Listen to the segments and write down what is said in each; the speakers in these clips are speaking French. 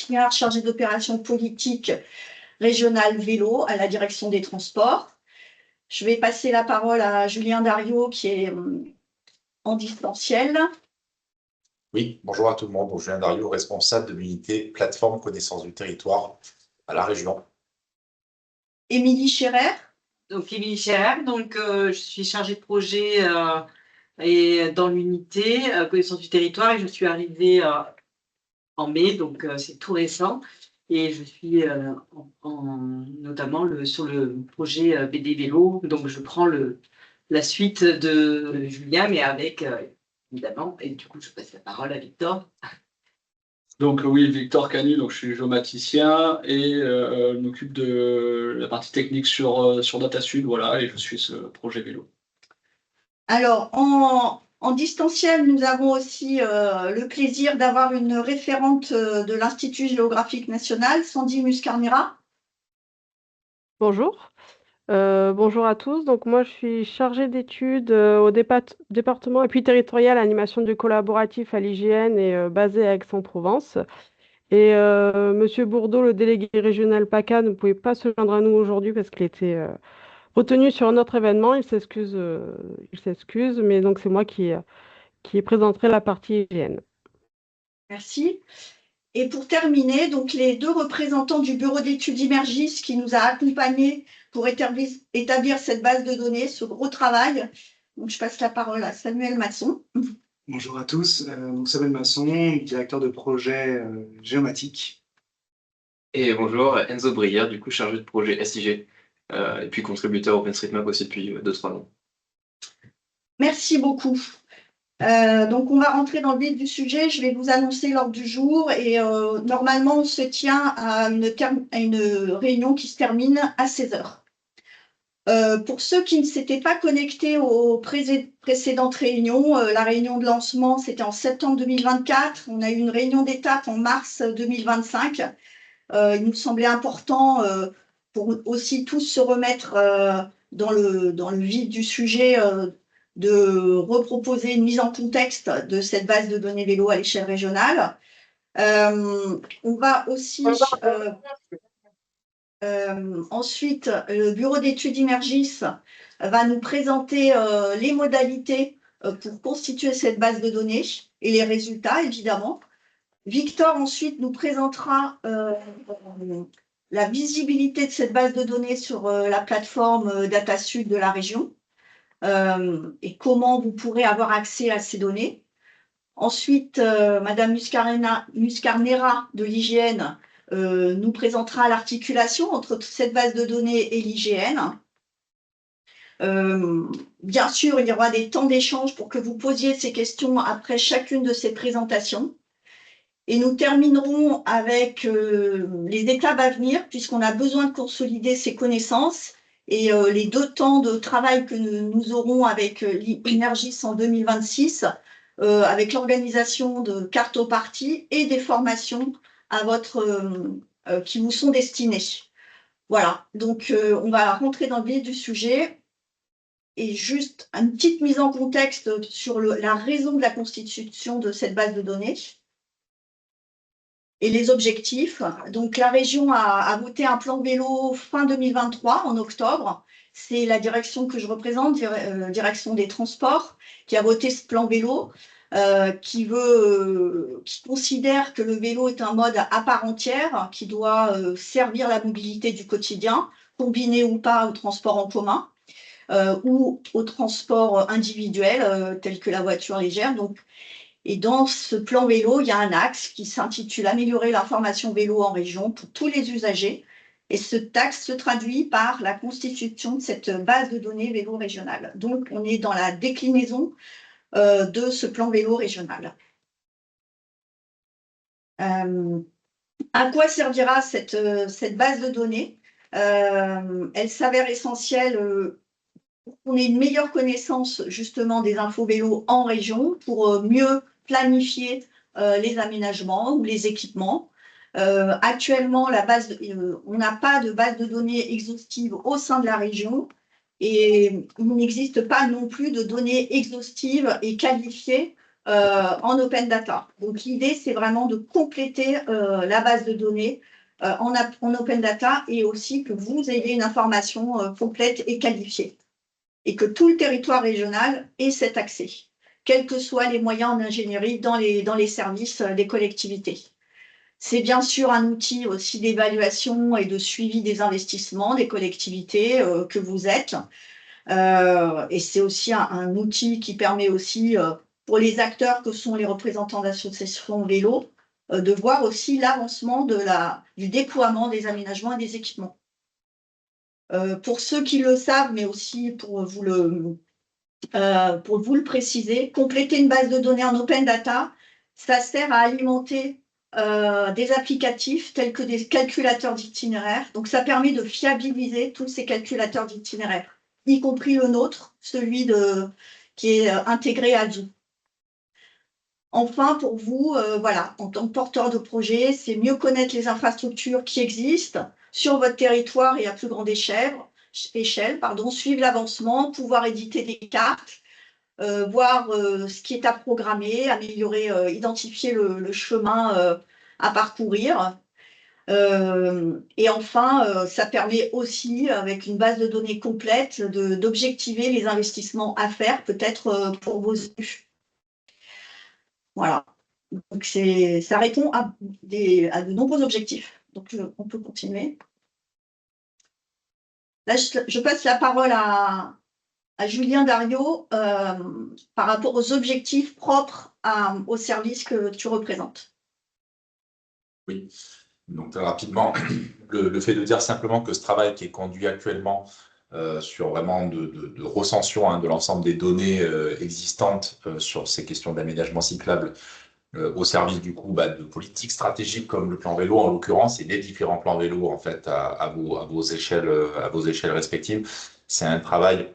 Bastien, chargé d'opérations politiques régionales vélo à la direction des transports. Je vais passer la parole à Julien Dariot qui est en distanciel. Oui, bonjour à tout le monde. Donc, Julien Dariot, responsable de l'unité plateforme connaissance du territoire à la région. Émilie Scherer. Donc, Émilie Scherer, je suis chargée de projet et dans l'unité connaissance du territoire et je suis arrivée en mai, donc c'est tout récent. Et je suis notamment sur le projet BD Vélo. Donc, je prends la suite de Julien, mais avec, évidemment, et du coup, je passe la parole à Victor. Donc oui, Victor Canu, donc je suis géomaticien et je m'occupe de la partie technique sur DataSud, voilà, et je suis ce projet vélo. Alors, en distanciel, nous avons aussi le plaisir d'avoir une référente de l'Institut géographique national, Sandy Muscarnera. Bonjour. Bonjour à tous. Donc moi, je suis chargée d'études au département appui territorial animation du collaboratif à l'IGN et basée à Aix-en-Provence. Et Monsieur Bourdeau, le délégué régional PACA, ne pouvait pas se joindre à nous aujourd'hui parce qu'il était retenu sur un autre événement. Il s'excuse, mais donc c'est moi qui présenterai la partie IGN. Merci. Et pour terminer, donc les deux représentants du bureau d'études Immergis qui nous a accompagnés pour établir cette base de données, ce gros travail. Donc, je passe la parole à Samuel Masson. Bonjour à tous, donc Samuel Masson, directeur de projet géomatique. Et bonjour, Enzo Brière, du coup chargé de projet SIG, et puis contributeur OpenStreetMap aussi depuis 2-3 ans. Merci beaucoup. Donc, on va rentrer dans le vif du sujet. Je vais vous annoncer l'ordre du jour et normalement, on se tient à une réunion qui se termine à 16 heures. Pour ceux qui ne s'étaient pas connectés aux précédentes réunions, la réunion de lancement, c'était en septembre 2024. On a eu une réunion d'étape en mars 2025. Il nous semblait important pour aussi tous se remettre dans le vif du sujet de reproposer une mise en contexte de cette base de données vélo à l'échelle régionale. On va aussi ensuite, le bureau d'études Immergis va nous présenter les modalités pour constituer cette base de données et les résultats, évidemment. Victor, ensuite, nous présentera la visibilité de cette base de données sur la plateforme DataSud de la région et comment vous pourrez avoir accès à ces données. Ensuite, Madame Muscarnera de l'IGN nous présentera l'articulation entre cette base de données et l'IGN. Bien sûr, il y aura des temps d'échange pour que vous posiez ces questions après chacune de ces présentations. Et nous terminerons avec les étapes à venir, puisqu'on a besoin de consolider ces connaissances et les 2 temps de travail que nous aurons avec Immergis en 2026, avec l'organisation de cartes aux parties et des formations à qui vous sont destinées. Voilà, donc on va rentrer dans le vif du sujet et juste une petite mise en contexte sur la raison de la constitution de cette base de données et les objectifs. Donc la région a voté un plan vélo fin 2023, en octobre. C'est la direction que je représente, direction des transports, qui a voté ce plan vélo. Qui considère que le vélo est un mode à part entière, qui doit servir la mobilité du quotidien, combiné ou pas au transport en commun ou au transport individuel, tel que la voiture légère. Et dans ce plan vélo, il y a un axe qui s'intitule « Améliorer l'information vélo en région pour tous les usagers ». Et cet axe se traduit par la constitution de cette base de données vélo régionale. Donc, on est dans la déclinaison de ce plan vélo régional. À quoi servira cette base de données? Elle s'avère essentielle pour qu'on ait une meilleure connaissance justement des infos vélo en région, pour mieux planifier les aménagements ou les équipements. Actuellement, on n'a pas de base de données exhaustive au sein de la région. Et il n'existe pas non plus de données exhaustives et qualifiées en open data. Donc, l'idée, c'est vraiment de compléter la base de données en open data et aussi que vous ayez une information complète et qualifiée et que tout le territoire régional ait cet accès, quels que soient les moyens en ingénierie dans les services des collectivités. C'est bien sûr un outil aussi d'évaluation et de suivi des investissements des collectivités que vous êtes. Et c'est aussi un outil qui permet aussi pour les acteurs que sont les représentants d'associations vélo de voir aussi l'avancement du déploiement des aménagements et des équipements. Pour ceux qui le savent, mais aussi pour vous le préciser, compléter une base de données en open data, ça sert à alimenter des applicatifs tels que des calculateurs d'itinéraires. Donc, ça permet de fiabiliser tous ces calculateurs d'itinéraires, y compris le nôtre, celui qui est intégré à Zoo. Enfin, pour vous, voilà, en tant que porteur de projet, c'est mieux connaître les infrastructures qui existent sur votre territoire et à plus grande échelle, suivre l'avancement, pouvoir éditer des cartes, voir ce qui est à programmer, améliorer, identifier le chemin à parcourir. Et enfin, ça permet aussi, avec une base de données complète, d'objectiver les investissements à faire, peut-être pour vos élus. Voilà. Donc, ça répond à de nombreux objectifs. Donc, on peut continuer. Là, je passe la parole à Julien Dario par rapport aux objectifs propres au service que tu représentes. Oui, donc très rapidement, le fait de dire simplement que ce travail qui est conduit actuellement sur vraiment de recension de l'ensemble des données existantes sur ces questions d'aménagement cyclable au service du coup de politiques stratégiques comme le plan vélo en l'occurrence et les différents plans vélo en fait à vos échelles respectives. C'est un travail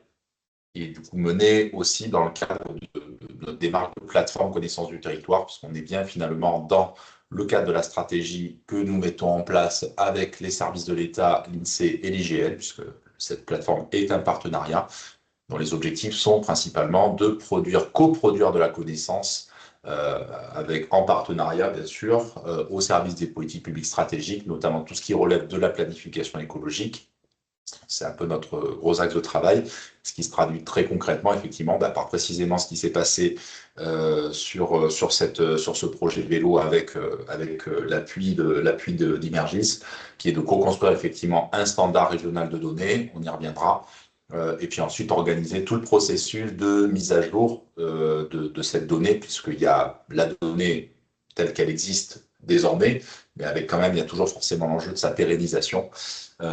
qui est du coup mené aussi dans le cadre de notre démarche de plateforme connaissance du territoire, puisqu'on est bien finalement dans le cadre de la stratégie que nous mettons en place avec les services de l'État, l'INSEE et l'IGL, puisque cette plateforme est un partenariat dont les objectifs sont principalement de coproduire de la connaissance en partenariat, bien sûr, au service des politiques publiques stratégiques, notamment tout ce qui relève de la planification écologique. C'est un peu notre gros axe de travail, ce qui se traduit très concrètement, effectivement, par précisément ce qui s'est passé sur ce projet de vélo avec l'appui d'Imergis, qui est de co-construire effectivement un standard régional de données, on y reviendra, et puis ensuite organiser tout le processus de mise à jour de cette donnée, puisqu'il y a la donnée telle qu'elle existe désormais, mais avec quand même, il y a toujours forcément l'enjeu de sa pérennisation.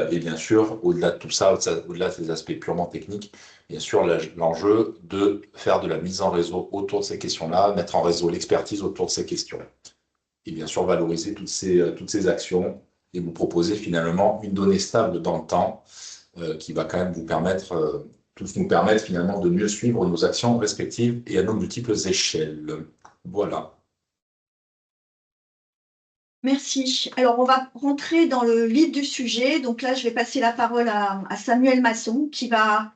Et bien sûr, au-delà de tout ça, au-delà de ces aspects purement techniques, bien sûr, l'enjeu de faire de la mise en réseau autour de ces questions-là, mettre en réseau l'expertise autour de ces questions. Et bien sûr, valoriser toutes ces actions et vous proposer finalement une donnée stable dans le temps qui va quand même tous nous permettre finalement de mieux suivre nos actions respectives et à nos multiples échelles. Voilà. Merci. Alors, on va rentrer dans le vif du sujet. Donc là, je vais passer la parole à Samuel Masson qui va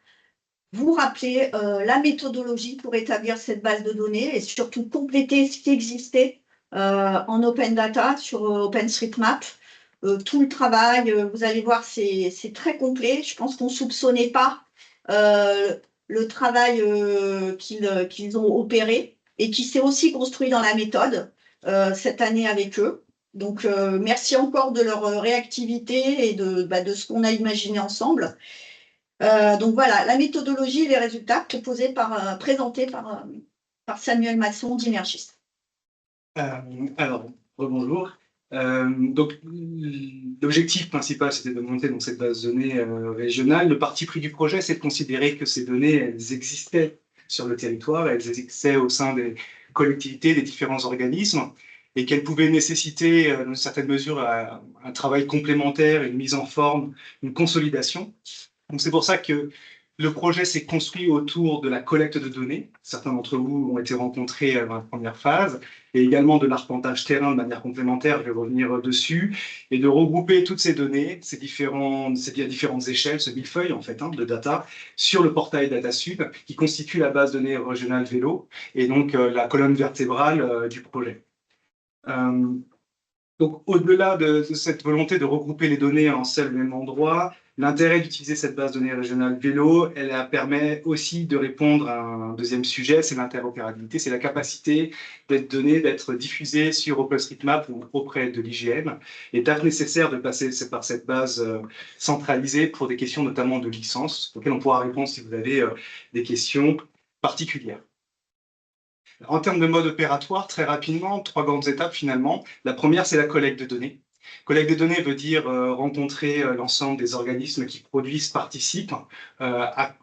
vous rappeler la méthodologie pour établir cette base de données et surtout compléter ce qui existait en open data sur OpenStreetMap. Tout le travail, vous allez voir, c'est très complet. Je pense qu'on ne soupçonnait pas le travail qu'ils ont opéré et qui s'est aussi construit dans la méthode cette année avec eux. Donc, merci encore de leur réactivité et de ce qu'on a imaginé ensemble. Donc voilà, la méthodologie et les résultats présentés par Samuel Masson d'Imergis. Alors, rebonjour. Donc, l'objectif principal, c'était de monter dans cette base de données régionale. Le parti pris du projet, c'est de considérer que ces données, elles existaient sur le territoire, elles existaient au sein des collectivités, des différents organismes, et qu'elles pouvaient nécessiter, dans une certaine mesure, un travail complémentaire, une mise en forme, une consolidation. Donc, c'est pour ça que Le projet s'est construit autour de la collecte de données. Certains d'entre vous ont été rencontrés dans la première phase, et également de l'arpentage terrain de manière complémentaire, je vais revenir dessus, et de regrouper toutes ces données, ces différentes échelles, ce millefeuille en fait de data, sur le portail DataSud, qui constitue la base de données régionale vélo, et donc la colonne vertébrale du projet. Donc, au-delà de cette volonté de regrouper les données en un seul et même endroit, l'intérêt d'utiliser cette base de données régionale vélo, elle permet aussi de répondre à un deuxième sujet, c'est l'interopérabilité, c'est la capacité d'être données, d'être diffusées sur OpenStreetMap ou auprès de l'IGN. Étape nécessaire de passer par cette base centralisée pour des questions notamment de licence, auxquelles on pourra répondre si vous avez des questions particulières. En termes de mode opératoire, très rapidement, 3 grandes étapes finalement. La première, c'est la collecte de données. Collecte de données veut dire rencontrer l'ensemble des organismes qui produisent, participent,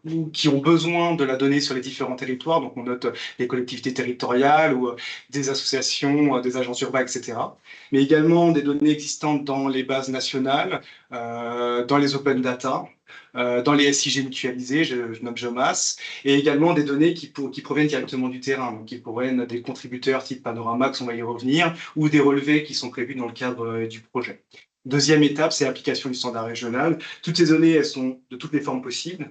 ou qui ont besoin de la donnée sur les différents territoires. Donc on note les collectivités territoriales ou des associations, des agences urbaines, etc. Mais également des données existantes dans les bases nationales, dans les open data, dans les SIG mutualisés, je nomme Jomas, et également des données qui proviennent directement du terrain, donc qui proviennent des contributeurs type Panoramax, on va y revenir, ou des relevés qui sont prévus dans le cadre du projet. Deuxième étape, c'est l'application du standard régional. Toutes ces données, elles sont de toutes les formes possibles,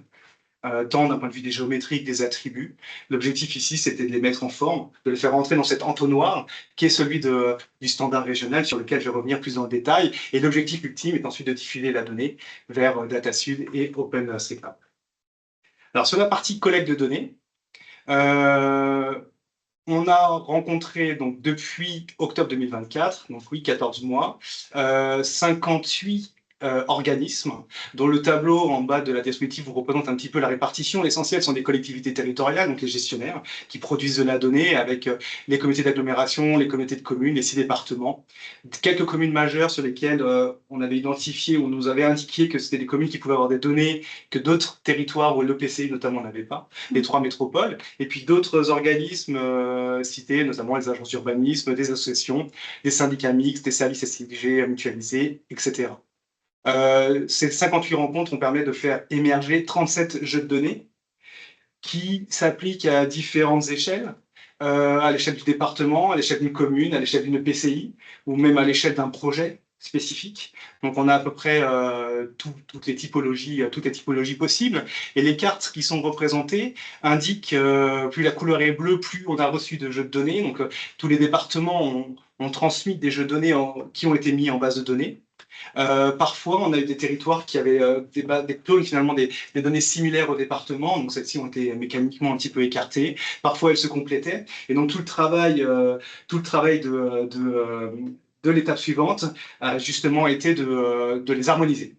tant d'un point de vue des géométriques, des attributs. L'objectif ici, c'était de les mettre en forme, de les faire entrer dans cet entonnoir qui est celui du standard régional, sur lequel je vais revenir plus dans le détail. Et l'objectif ultime est ensuite de diffuser la donnée vers DataSud et OpenStreetMap. Alors, sur la partie collecte de données, on a rencontré, donc, depuis octobre 2024, donc oui, 14 mois, 58 organismes, dont le tableau en bas de la diapositive vous représente un petit peu la répartition. L'essentiel sont des collectivités territoriales, donc les gestionnaires, qui produisent de la donnée avec les comités d'agglomération, les comités de communes, les 6 départements. Quelques communes majeures sur lesquelles on avait identifié, ou on nous avait indiqué que c'était des communes qui pouvaient avoir des données que d'autres territoires, ou l'EPCI notamment, n'avaient pas, les 3 métropoles, et puis d'autres organismes cités, notamment les agences d'urbanisme, des associations, des syndicats mixtes, des services SIG mutualisés, etc. Ces 58 rencontres ont permis de faire émerger 37 jeux de données qui s'appliquent à différentes échelles, à l'échelle du département, à l'échelle d'une commune, à l'échelle d'une PCI, ou même à l'échelle d'un projet spécifique. Donc on a à peu près toutes les typologies possibles. Et les cartes qui sont représentées indiquent, plus la couleur est bleue, plus on a reçu de jeux de données. Donc tous les départements ont transmis des jeux de données qui ont été mis en base de données. Parfois, on a eu des territoires qui avaient des clones, finalement, des données similaires au département, donc celles-ci ont été mécaniquement un petit peu écartées. Parfois, elles se complétaient. Et donc, tout le travail de l'étape suivante a justement été de les harmoniser.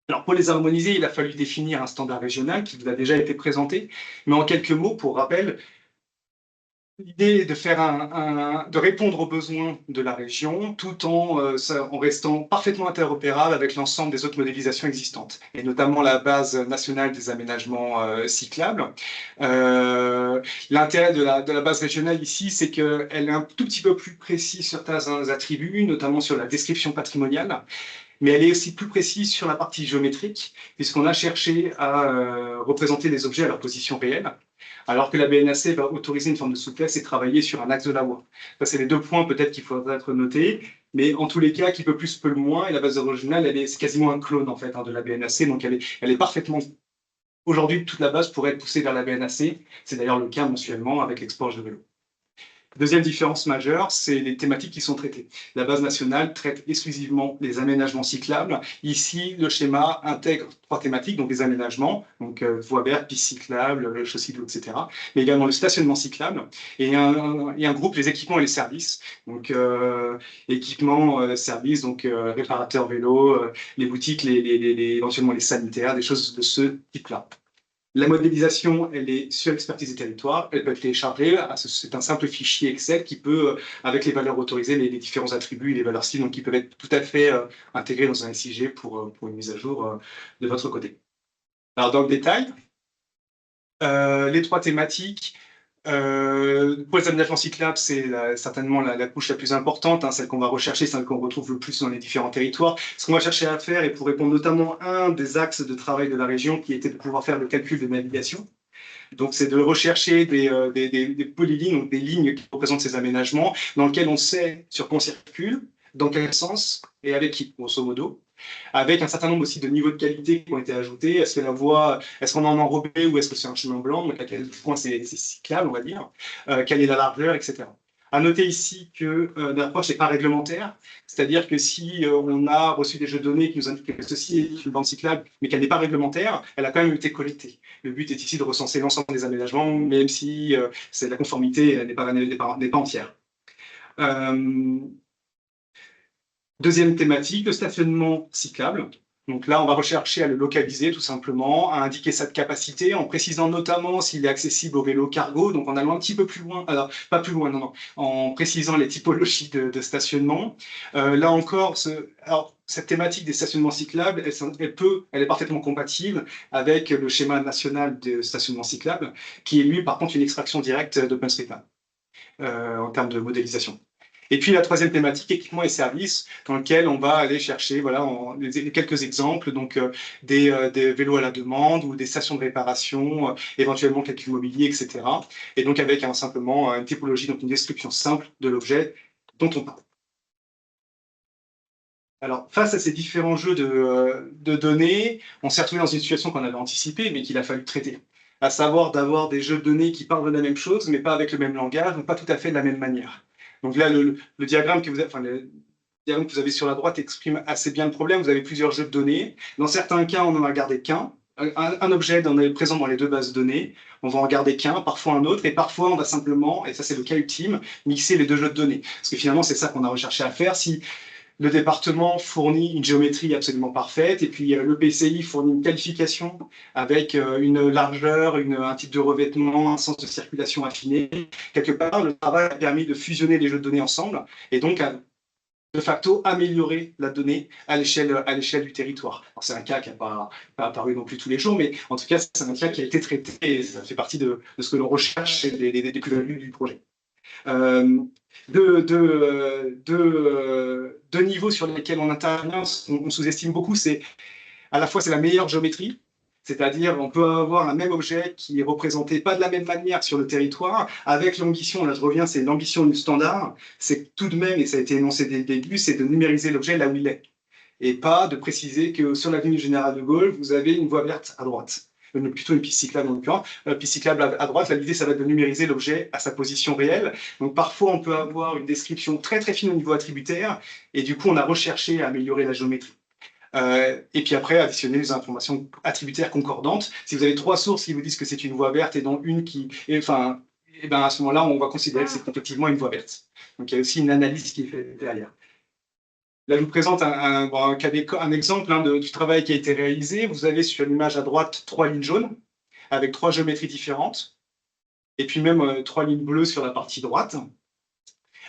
Alors, pour les harmoniser, il a fallu définir un standard régional qui vous a déjà été présenté. Mais en quelques mots, pour rappel, l'idée est de répondre aux besoins de la région tout en restant parfaitement interopérable avec l'ensemble des autres modélisations existantes, et notamment la base nationale des aménagements cyclables. L'intérêt de la base régionale ici, c'est qu'elle est un tout petit peu plus précise sur certains attributs, notamment sur la description patrimoniale, mais elle est aussi plus précise sur la partie géométrique, puisqu'on a cherché à représenter les objets à leur position réelle, alors que la BNAC va autoriser une forme de souplesse et travailler sur un axe de la voie. Ça, c'est les 2 points peut-être qu'il faudra être notés, mais en tous les cas, qui peut plus, peut le moins, et la base originale, c'est quasiment un clone en fait de la BNAC, donc elle est parfaitement... Aujourd'hui, toute la base pourrait être poussée vers la BNAC, c'est d'ailleurs le cas mensuellement avec l'export de vélo. Deuxième différence majeure, c'est les thématiques qui sont traitées. La base nationale traite exclusivement les aménagements cyclables. Ici, le schéma intègre 3 thématiques, donc les aménagements, donc voies vertes, pistes cyclables, chaussées d'eau, etc. Mais également le stationnement cyclable et un groupe, les équipements et les services. Donc équipements, services, donc réparateurs vélos, les boutiques, éventuellement les sanitaires, des choses de ce type-là. La modélisation, elle est sur expertise des territoires, elle peut être téléchargée, c'est un simple fichier Excel qui peut, avec les valeurs autorisées, les différents attributs et les valeurs cibles, donc qui peuvent être tout à fait intégrés dans un SIG pour une mise à jour de votre côté. Alors dans le détail, les 3 thématiques, Pour les aménagements cyclables, c'est certainement la couche la plus importante, hein, celle qu'on va rechercher, celle qu'on retrouve le plus dans les différents territoires. Ce qu'on va chercher à faire, et pour répondre notamment à un des axes de travail de la région, qui était de pouvoir faire le calcul de navigation. Donc, c'est de rechercher des polylignes, donc des lignes qui représentent ces aménagements, dans lesquels on sait sur quoi on circule, dans quel sens et avec qui, grosso modo, avec un certain nombre aussi de niveaux de qualité qui ont été ajoutés. Est-ce que la voie, est-ce qu'on est en enrobé ou est-ce que c'est un chemin blanc? Donc, à quel point c'est cyclable, on va dire. Quelle est la largeur, etc. À noter ici que l'approche n'est pas réglementaire, c'est-à-dire que si on a reçu des jeux de données qui nous indiquent que ceci est une bande cyclable, mais qu'elle n'est pas réglementaire, elle a quand même été collectée. Le but est ici de recenser l'ensemble des aménagements, même si la conformité n'est pas entière. Deuxième thématique, le stationnement cyclable. Donc là, on va rechercher à le localiser tout simplement, à indiquer sa capacité, en précisant notamment s'il est accessible au vélo cargo, donc en allant un petit peu plus loin, alors pas plus loin, non, en précisant les typologies de stationnement. Là encore, cette thématique des stationnements cyclables, elle est parfaitement compatible avec le schéma national de stationnement cyclable, qui est lui, par contre, une extraction directe d'OpenStreetMap en termes de modélisation. Et puis la troisième thématique, équipements et services, dans lequel on va aller chercher quelques exemples, donc des vélos à la demande ou des stations de réparation, éventuellement quelques mobiliers, etc. Et donc avec simplement une typologie, donc une description simple de l'objet dont on parle. Alors, face à ces différents jeux de données, on s'est retrouvé dans une situation qu'on avait anticipée, mais qu'il a fallu traiter. À savoir d'avoir des jeux de données qui parlent de la même chose, mais pas avec le même langage, ou pas tout à fait de la même manière. Donc là, le diagramme que vous avez sur la droite exprime assez bien le problème. Vous avez plusieurs jeux de données. Dans certains cas, on n'en a gardé qu'un. Un objet est présent dans les deux bases de données. On va en garder qu'un, parfois un autre, et parfois on va simplement, et ça c'est le cas ultime, mixer les deux jeux de données. Parce que finalement, c'est ça qu'on a recherché à faire. Si le département fournit une géométrie absolument parfaite, et puis le PCI fournit une qualification avec une largeur, un type de revêtement, un sens de circulation affiné. Quelque part, le travail a permis de fusionner les jeux de données ensemble, et donc de facto améliorer la donnée à l'échelle du territoire. C'est un cas qui n'a pas apparu non plus tous les jours, mais en tout cas, c'est un cas qui a été traité, et ça fait partie de ce que l'on recherche et des plus-values du projet. Deux niveaux sur lesquels on intervient, on sous-estime beaucoup, c'est à la fois c'est la meilleure géométrie, c'est-à-dire on peut avoir un même objet qui est représenté pas de la même manière sur le territoire, avec l'ambition, là je reviens, c'est l'ambition du standard, c'est tout de même, et ça a été énoncé dès le début, c'est de numériser l'objet là où il est, et pas de préciser que sur l'avenue du Général de Gaulle, vous avez une voie verte à droite. Plutôt une piste cyclable en l'occurrence, piste cyclable à droite, l'idée ça va être de numériser l'objet à sa position réelle. Donc parfois on peut avoir une description très très fine au niveau attributaire, et du coup on a recherché à améliorer la géométrie. Et puis après additionner les informations attributaires concordantes. Si vous avez trois sources qui vous disent que c'est une voie verte et non une qui... et ben à ce moment-là on va considérer que c'est effectivement une voie verte. Donc il y a aussi une analyse qui est faite derrière. Là, je vous présente un exemple du travail qui a été réalisé. Vous avez sur l'image à droite 3 lignes jaunes avec 3 géométries différentes, et puis même 3 lignes bleues sur la partie droite.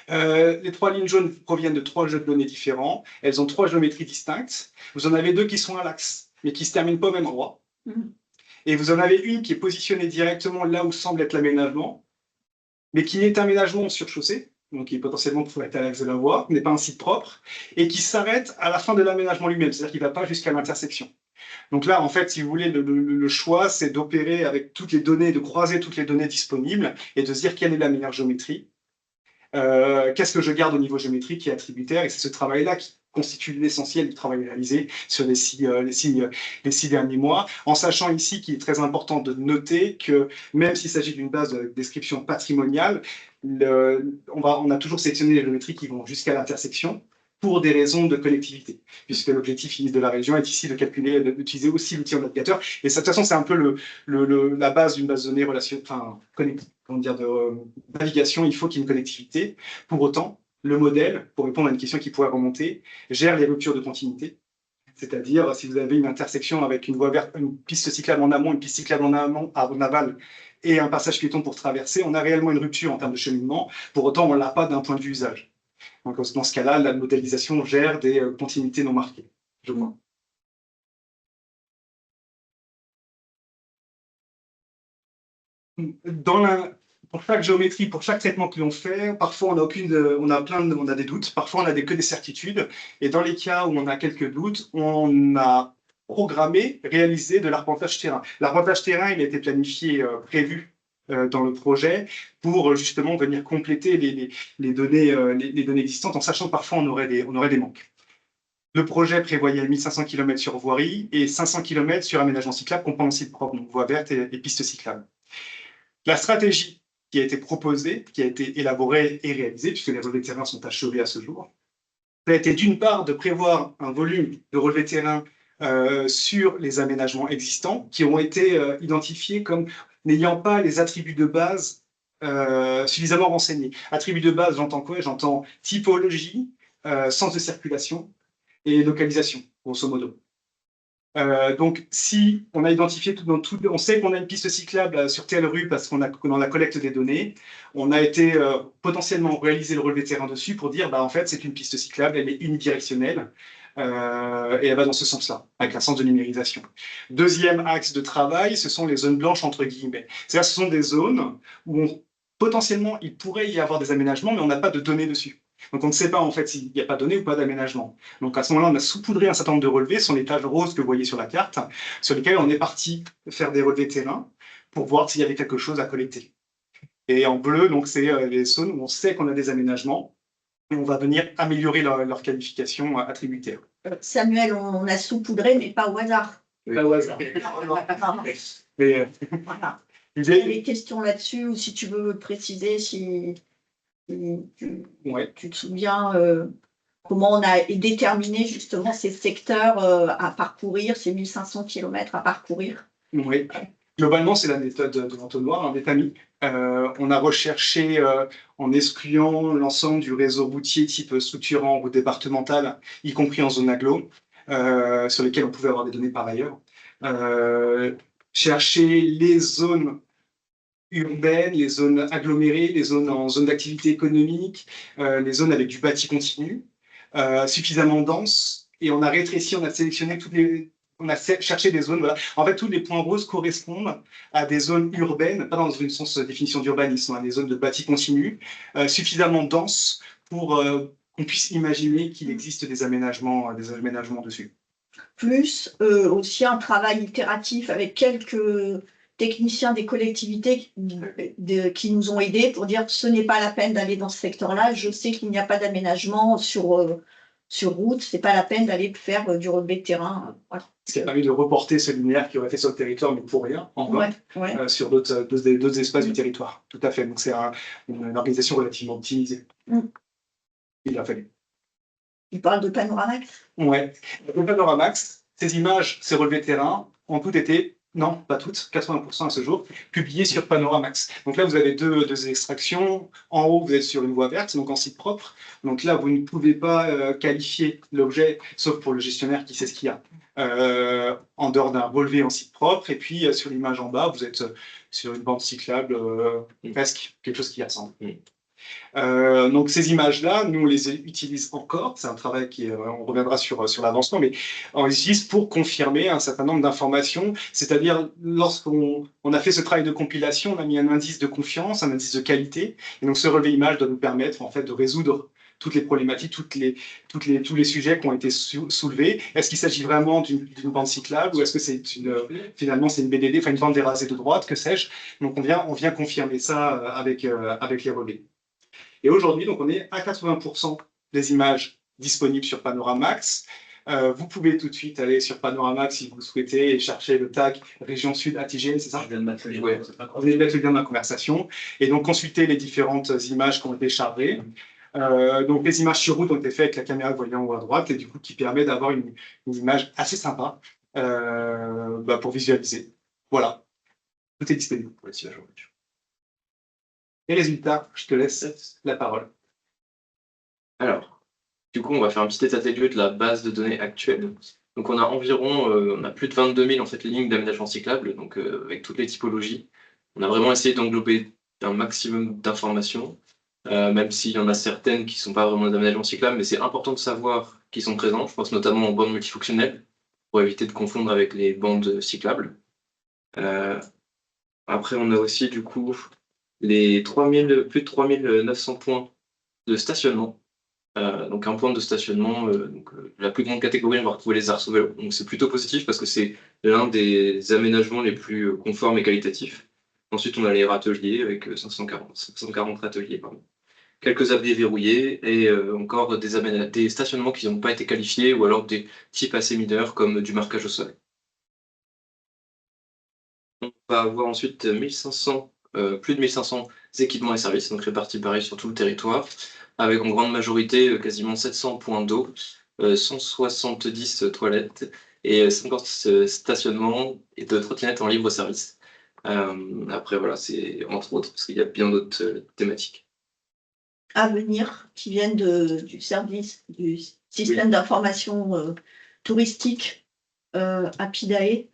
Les 3 lignes jaunes proviennent de 3 jeux de données différents. Elles ont 3 géométries distinctes. Vous en avez 2 qui sont à l'axe, mais qui ne se terminent pas au même endroit. Et vous en avez une qui est positionnée directement là où semble être l'aménagement, mais qui est un aménagement sur chaussée, donc qui potentiellement pourrait être à l'axe de la voie, n'est pas un site propre, et qui s'arrête à la fin de l'aménagement lui-même, c'est-à-dire qu'il ne va pas jusqu'à l'intersection. Donc là, en fait, si vous voulez, le choix, c'est d'opérer avec toutes les données, de croiser toutes les données disponibles, et de se dire quelle est la meilleure géométrie. Qu'est-ce que je garde au niveau géométrique qui est attributaire, et c'est ce travail-là qui constitue l'essentiel du travail réalisé sur les six derniers mois, en sachant ici qu'il est très important de noter que même s'il s'agit d'une base de description patrimoniale, on a toujours sélectionné les géométries qui vont jusqu'à l'intersection pour des raisons de connectivité, puisque l'objectif de la région est ici de calculer, d'utiliser aussi l'outil en navigateur. Et de toute façon, c'est un peu la base d'une base de données de navigation. Il faut qu'il y ait une connectivité. Pour autant, le modèle, pour répondre à une question qui pourrait remonter, gère les ruptures de continuité. C'est-à-dire, si vous avez une intersection avec une voie verte, une piste cyclable en amont, une piste cyclable en aval, et un passage piéton pour traverser, on a réellement une rupture en termes de cheminement. Pour autant, on ne l'a pas d'un point de vue usage. Donc, dans ce cas-là, la modélisation gère des continuités non marquées, je crois. pour chaque géométrie, pour chaque traitement que l'on fait, parfois on a des doutes, parfois on a que des certitudes. Et dans les cas où on a quelques doutes, on a programmé, réalisé de l'arpentage terrain. L'arpentage terrain, il a été planifié, prévu dans le projet pour justement venir compléter les données existantes, en sachant que parfois on aurait des manques. Le projet prévoyait 1500 km sur voirie et 500 km sur aménagement cyclable comprenant site propre, donc voies vertes et pistes cyclables. La stratégie qui a été proposée, qui a été élaborée et réalisée, puisque les relevés de terrain sont achevés à ce jour, ça a été d'une part de prévoir un volume de relevés de terrain sur les aménagements existants qui ont été identifiés comme n'ayant pas les attributs de base suffisamment renseignés. Attributs de base, j'entends quoi? J'entends typologie, sens de circulation et localisation, grosso modo. Donc, si on a identifié on sait qu'on a une piste cyclable sur telle rue parce qu'on a dans la collecte des données, on a été potentiellement réaliser le relevé terrain dessus pour dire, en fait, c'est une piste cyclable, elle est unidirectionnelle et elle va dans ce sens-là, avec un sens de numérisation. Deuxième axe de travail, ce sont les zones blanches entre guillemets. C'est-à-dire, ce sont des zones où potentiellement il pourrait y avoir des aménagements, mais on n'a pas de données dessus. Donc on ne sait pas en fait s'il n'y a pas de données ou pas d'aménagement. Donc à ce moment-là, on a saupoudré un certain nombre de relevés, ce sont les taches roses que vous voyez sur la carte, sur lesquelles on est parti faire des relevés terrain pour voir s'il y avait quelque chose à collecter. Et en bleu, donc c'est les zones où on sait qu'on a des aménagements et on va venir améliorer leur qualification attributaire. Samuel, on a saupoudré, mais pas au hasard. Pas au hasard. Mais, Voilà. il Tu as y a- des questions là-dessus ou si tu veux préciser, si ouais. tu te souviens comment on a déterminé justement ces secteurs à parcourir, ces 1500 km à parcourir? Oui. Globalement, c'est la méthode de l'entonnoir, des tamis. On a recherché en excluant l'ensemble du réseau routier type structurant ou départemental, y compris en zone agglo, sur lesquelles on pouvait avoir des données par ailleurs. Chercher les zones urbaines, les zones agglomérées, les zones en zone d'activité économique, les zones avec du bâti continu, suffisamment denses. Et on a rétréci, on a sélectionné on a cherché des zones, voilà. En fait, tous les points roses correspondent à des zones urbaines, pas dans une sens définition d'urbanisme, des zones de bâti continu, suffisamment denses pour qu'on puisse imaginer qu'il existe des aménagements dessus. Plus aussi un travail itératif avec quelques techniciens des collectivités qui nous ont aidés pour dire ce n'est pas la peine d'aller dans ce secteur-là, je sais qu'il n'y a pas d'aménagement sur route, c'est pas la peine d'aller faire du relevé de terrain. Voilà. Ce qui a permis de reporter ce linéaire qui aurait fait sur le territoire, mais pour rien, en vain, sur d'autres espaces du territoire. Tout à fait. Donc c'est une organisation relativement optimisée. Il a fallu. Tu parles de Panoramax? Ouais. Le Panoramax, ces images, ces relevés de terrain, ont toutes été, non, pas toutes, 80% à ce jour, publiées sur Panoramax. Donc là, vous avez deux extractions. En haut, vous êtes sur une voie verte, donc en site propre. Donc là, vous ne pouvez pas qualifier l'objet, sauf pour le gestionnaire qui sait ce qu'il y a, en dehors d'un relevé en site propre. Et puis, sur l'image en bas, vous êtes sur une bande cyclable, presque quelque chose qui y ressemble. Donc ces images-là, nous on les utilise encore, c'est un travail on reviendra sur l'avancement, mais on les utilise pour confirmer un certain nombre d'informations, c'est-à-dire lorsqu'on a fait ce travail de compilation, on a mis un indice de confiance, un indice de qualité, et donc ce relevé image doit nous permettre en fait de résoudre toutes les problématiques, tous les sujets qui ont été soulevés. Est-ce qu'il s'agit vraiment d'une bande cyclable ou est-ce que c'est finalement c'est une BDD, enfin une bande dérasée de droite, que sais-je. Donc on vient confirmer ça avec les relevés. Et aujourd'hui, donc, on est à 80% des images disponibles sur Panoramax. Vous pouvez tout de suite aller sur Panoramax si vous souhaitez et chercher le tag région sud ATGN, c'est ça? Je viens de mettre le lien. Vous venez de mettre le lien dans la conversation. Et donc, consulter les différentes images qui ont été chargées. Donc, les images sur route ont été faites avec la caméra voyant en haut à droite et du coup, qui permet d'avoir une image assez sympa pour visualiser. Voilà. Tout est disponible. Et résultat, je te laisse la parole. Alors, du coup, on va faire un petit état des lieux de la base de données actuelle. Donc, on a on a plus de 22 000 en fait, lignes d'aménagement cyclable, donc avec toutes les typologies. On a vraiment essayé d'englober un maximum d'informations, même s'il y en a certaines qui ne sont pas vraiment d'aménagement cyclable, mais c'est important de savoir qu'ils sont présents. Je pense notamment aux bandes multifonctionnelles, pour éviter de confondre avec les bandes cyclables. Après, on a aussi, du coup, les plus de 3900 points de stationnement. Donc un point de stationnement, la plus grande catégorie, on va retrouver les arceaux vélos. Donc c'est plutôt positif parce que c'est l'un des aménagements les plus conformes et qualitatifs. Ensuite, on a les râteliers avec 540 râteliers, pardon. Quelques abris verrouillés et encore des stationnements qui n'ont pas été qualifiés ou alors des types assez mineurs comme du marquage au sol. On va avoir ensuite 1500, plus de 1500 équipements et services, donc répartis pareil sur tout le territoire, avec en grande majorité quasiment 700 points d'eau, 170 toilettes et 50 stationnements et de trottinettes en libre service. Après, voilà, c'est entre autres, parce qu'il y a bien d'autres thématiques. À venir qui viennent du système d'information touristique Apidae,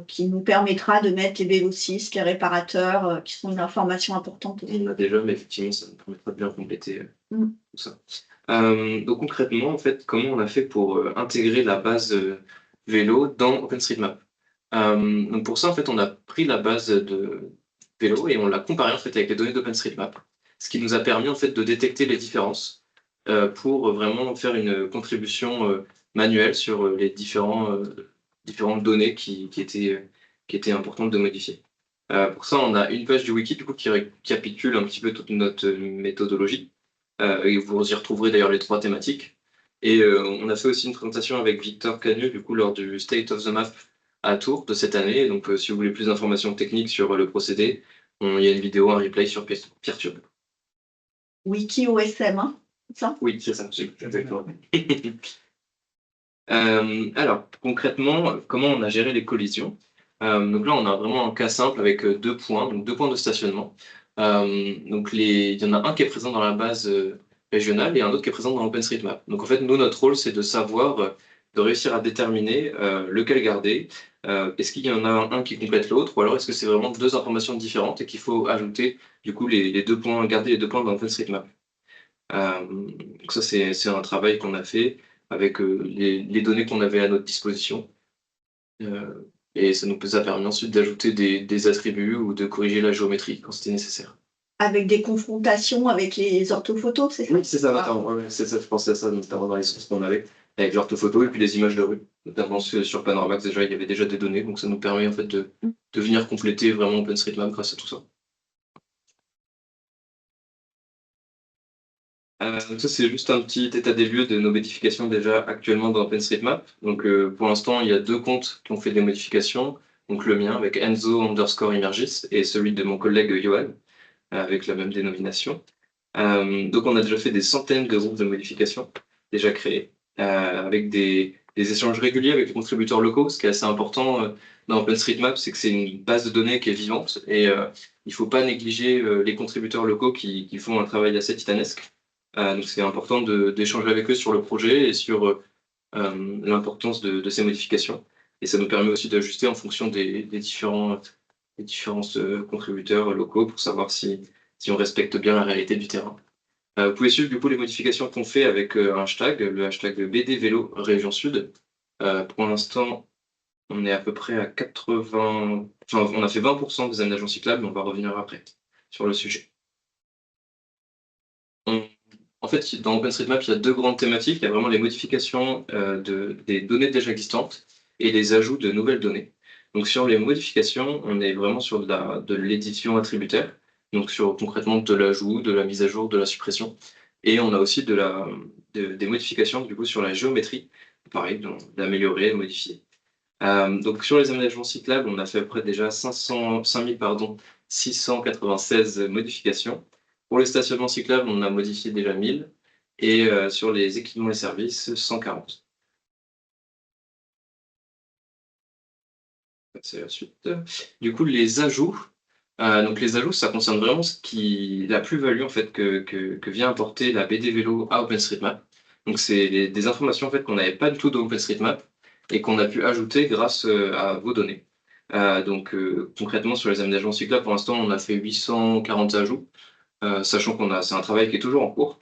qui nous permettra de mettre les vélocistes, les réparateurs, qui sont une information importante. On a déjà, mais effectivement, ça nous permettra de bien compléter tout ça. Donc concrètement, en fait, comment on a fait pour intégrer la base vélo dans OpenStreetMap? Donc pour ça, en fait, on a pris la base de vélo et on l'a comparée en fait avec les données d'OpenStreetMap, ce qui nous a permis en fait de détecter les différences pour vraiment faire une contribution manuelle sur les différentes données qui étaient importantes de modifier. Pour ça, on a une page du wiki du coup, qui récapitule un petit peu toute notre méthodologie. Et vous y retrouverez d'ailleurs les 3 thématiques. Et on a fait aussi une présentation avec Victor Cagneux du coup, lors du State of the Map à Tours de cette année. Donc, si vous voulez plus d'informations techniques sur le procédé, il y a une vidéo, un replay sur Peertube. Wiki OSM, hein, c'est ça? Oui, c'est ça, exactement. Alors, concrètement, comment on a géré les collisions? Donc là, on a vraiment un cas simple avec 2 points, donc 2 points de stationnement. Donc il y en a un qui est présent dans la base régionale et un autre qui est présent dans OpenStreetMap. Donc en fait, nous, notre rôle, c'est de savoir, de réussir à déterminer lequel garder. Est-ce qu'il y en a un qui complète l'autre, ou alors est-ce que c'est vraiment 2 informations différentes et qu'il faut ajouter du coup les 2 points, garder les 2 points dans OpenStreetMap. Donc ça, c'est un travail qu'on a fait avec les données qu'on avait à notre disposition. Et ça nous a permis ensuite d'ajouter des attributs ou de corriger la géométrie quand c'était nécessaire. Avec des confrontations avec les orthophotos, c'est ça? Oui, c'est ça, notamment. Ouais, c'est ça, je pensais à ça, notamment dans les sources qu'on avait, avec l'orthophoto et puis les images de rue. Notamment sur Panoramax, déjà, il y avait déjà des données, donc ça nous permet en fait de venir compléter vraiment OpenStreetMap grâce à tout ça. Donc ça, c'est juste un petit état des lieux de nos modifications déjà actuellement dans OpenStreetMap. Donc pour l'instant, il y a 2 comptes qui ont fait des modifications. Donc le mien avec Enzo_Emergis et celui de mon collègue Johan avec la même dénomination. Donc on a déjà fait des centaines de groupes de modifications déjà créés avec des échanges réguliers avec les contributeurs locaux. Ce qui est assez important dans OpenStreetMap, c'est que c'est une base de données qui est vivante et il ne faut pas négliger les contributeurs locaux qui font un travail assez titanesque. Donc c'est important d'échanger avec eux sur le projet et sur l'importance de ces modifications. Et ça nous permet aussi d'ajuster en fonction des différents contributeurs locaux pour savoir si on respecte bien la réalité du terrain. Vous pouvez suivre du coup les modifications qu'on fait avec un hashtag, le hashtag BDVélo Région Sud. Pour l'instant, on est à peu près à 80... Enfin, on a fait 20% des aménagements cyclables, mais on va revenir après sur le sujet. En fait, dans OpenStreetMap, il y a 2 grandes thématiques. Il y a vraiment les modifications des données déjà existantes et les ajouts de nouvelles données. Donc sur les modifications, on est vraiment sur de l'édition attributaire, donc sur concrètement de l'ajout, de la mise à jour, de la suppression. Et on a aussi des modifications du coup sur la géométrie, pareil, d'améliorer, de modifier. Donc sur les aménagements cyclables, on a fait à peu près déjà 696 modifications. Pour les stationnements cyclables, on a modifié déjà 1000 et sur les équipements et services, 140. C'est la suite. Du coup, les ajouts. Donc les ajouts, ça concerne vraiment la plus-value en fait que vient apporter la BD Vélo à OpenStreetMap. Donc c'est des informations en fait qu'on n'avait pas du tout dans OpenStreetMap et qu'on a pu ajouter grâce à vos données. Donc concrètement sur les aménagements cyclables, pour l'instant on a fait 840 ajouts, sachant c'est un travail qui est toujours en cours.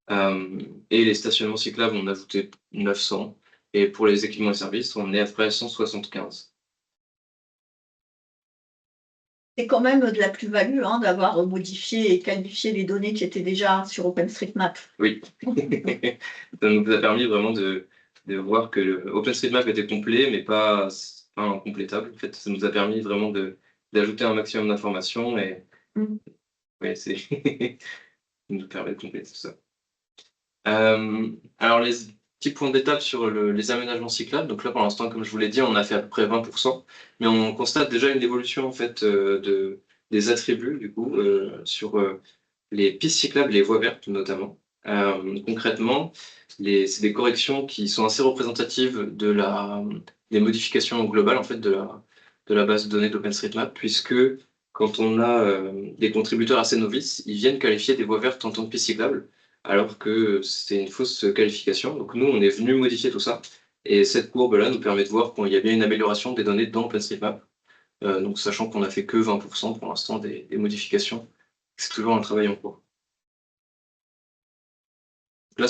Et les stationnements cyclables, on a ajouté 900 et pour les équipements et services, on est à peu près 175. C'est quand même de la plus-value hein, d'avoir modifié et qualifié les données qui étaient déjà sur OpenStreetMap. Oui. Ça nous a permis vraiment de voir que OpenStreetMap était complet, mais pas incomplétable. En fait, ça nous a permis vraiment d'ajouter un maximum d'informations et oui, ça nous permet de compléter tout ça. Alors, les petits points d'étape sur les aménagements cyclables. Donc là, pour l'instant, comme je vous l'ai dit, on a fait à peu près 20%, mais on constate déjà une évolution en fait des attributs du coup sur les pistes cyclables, les voies vertes notamment. Concrètement, c'est des corrections qui sont assez représentatives des modifications globales en fait de la base de données d'OpenStreetMap, puisque quand on a des contributeurs assez novices, ils viennent qualifier des voies vertes en tant que pistes cyclables, alors que c'est une fausse qualification. Donc nous, on est venu modifier tout ça, et cette courbe-là nous permet de voir qu'il y a bien une amélioration des données dans OpenStreetMap. Donc sachant qu'on n'a fait que 20% pour l'instant des modifications, c'est toujours un travail en cours. Là,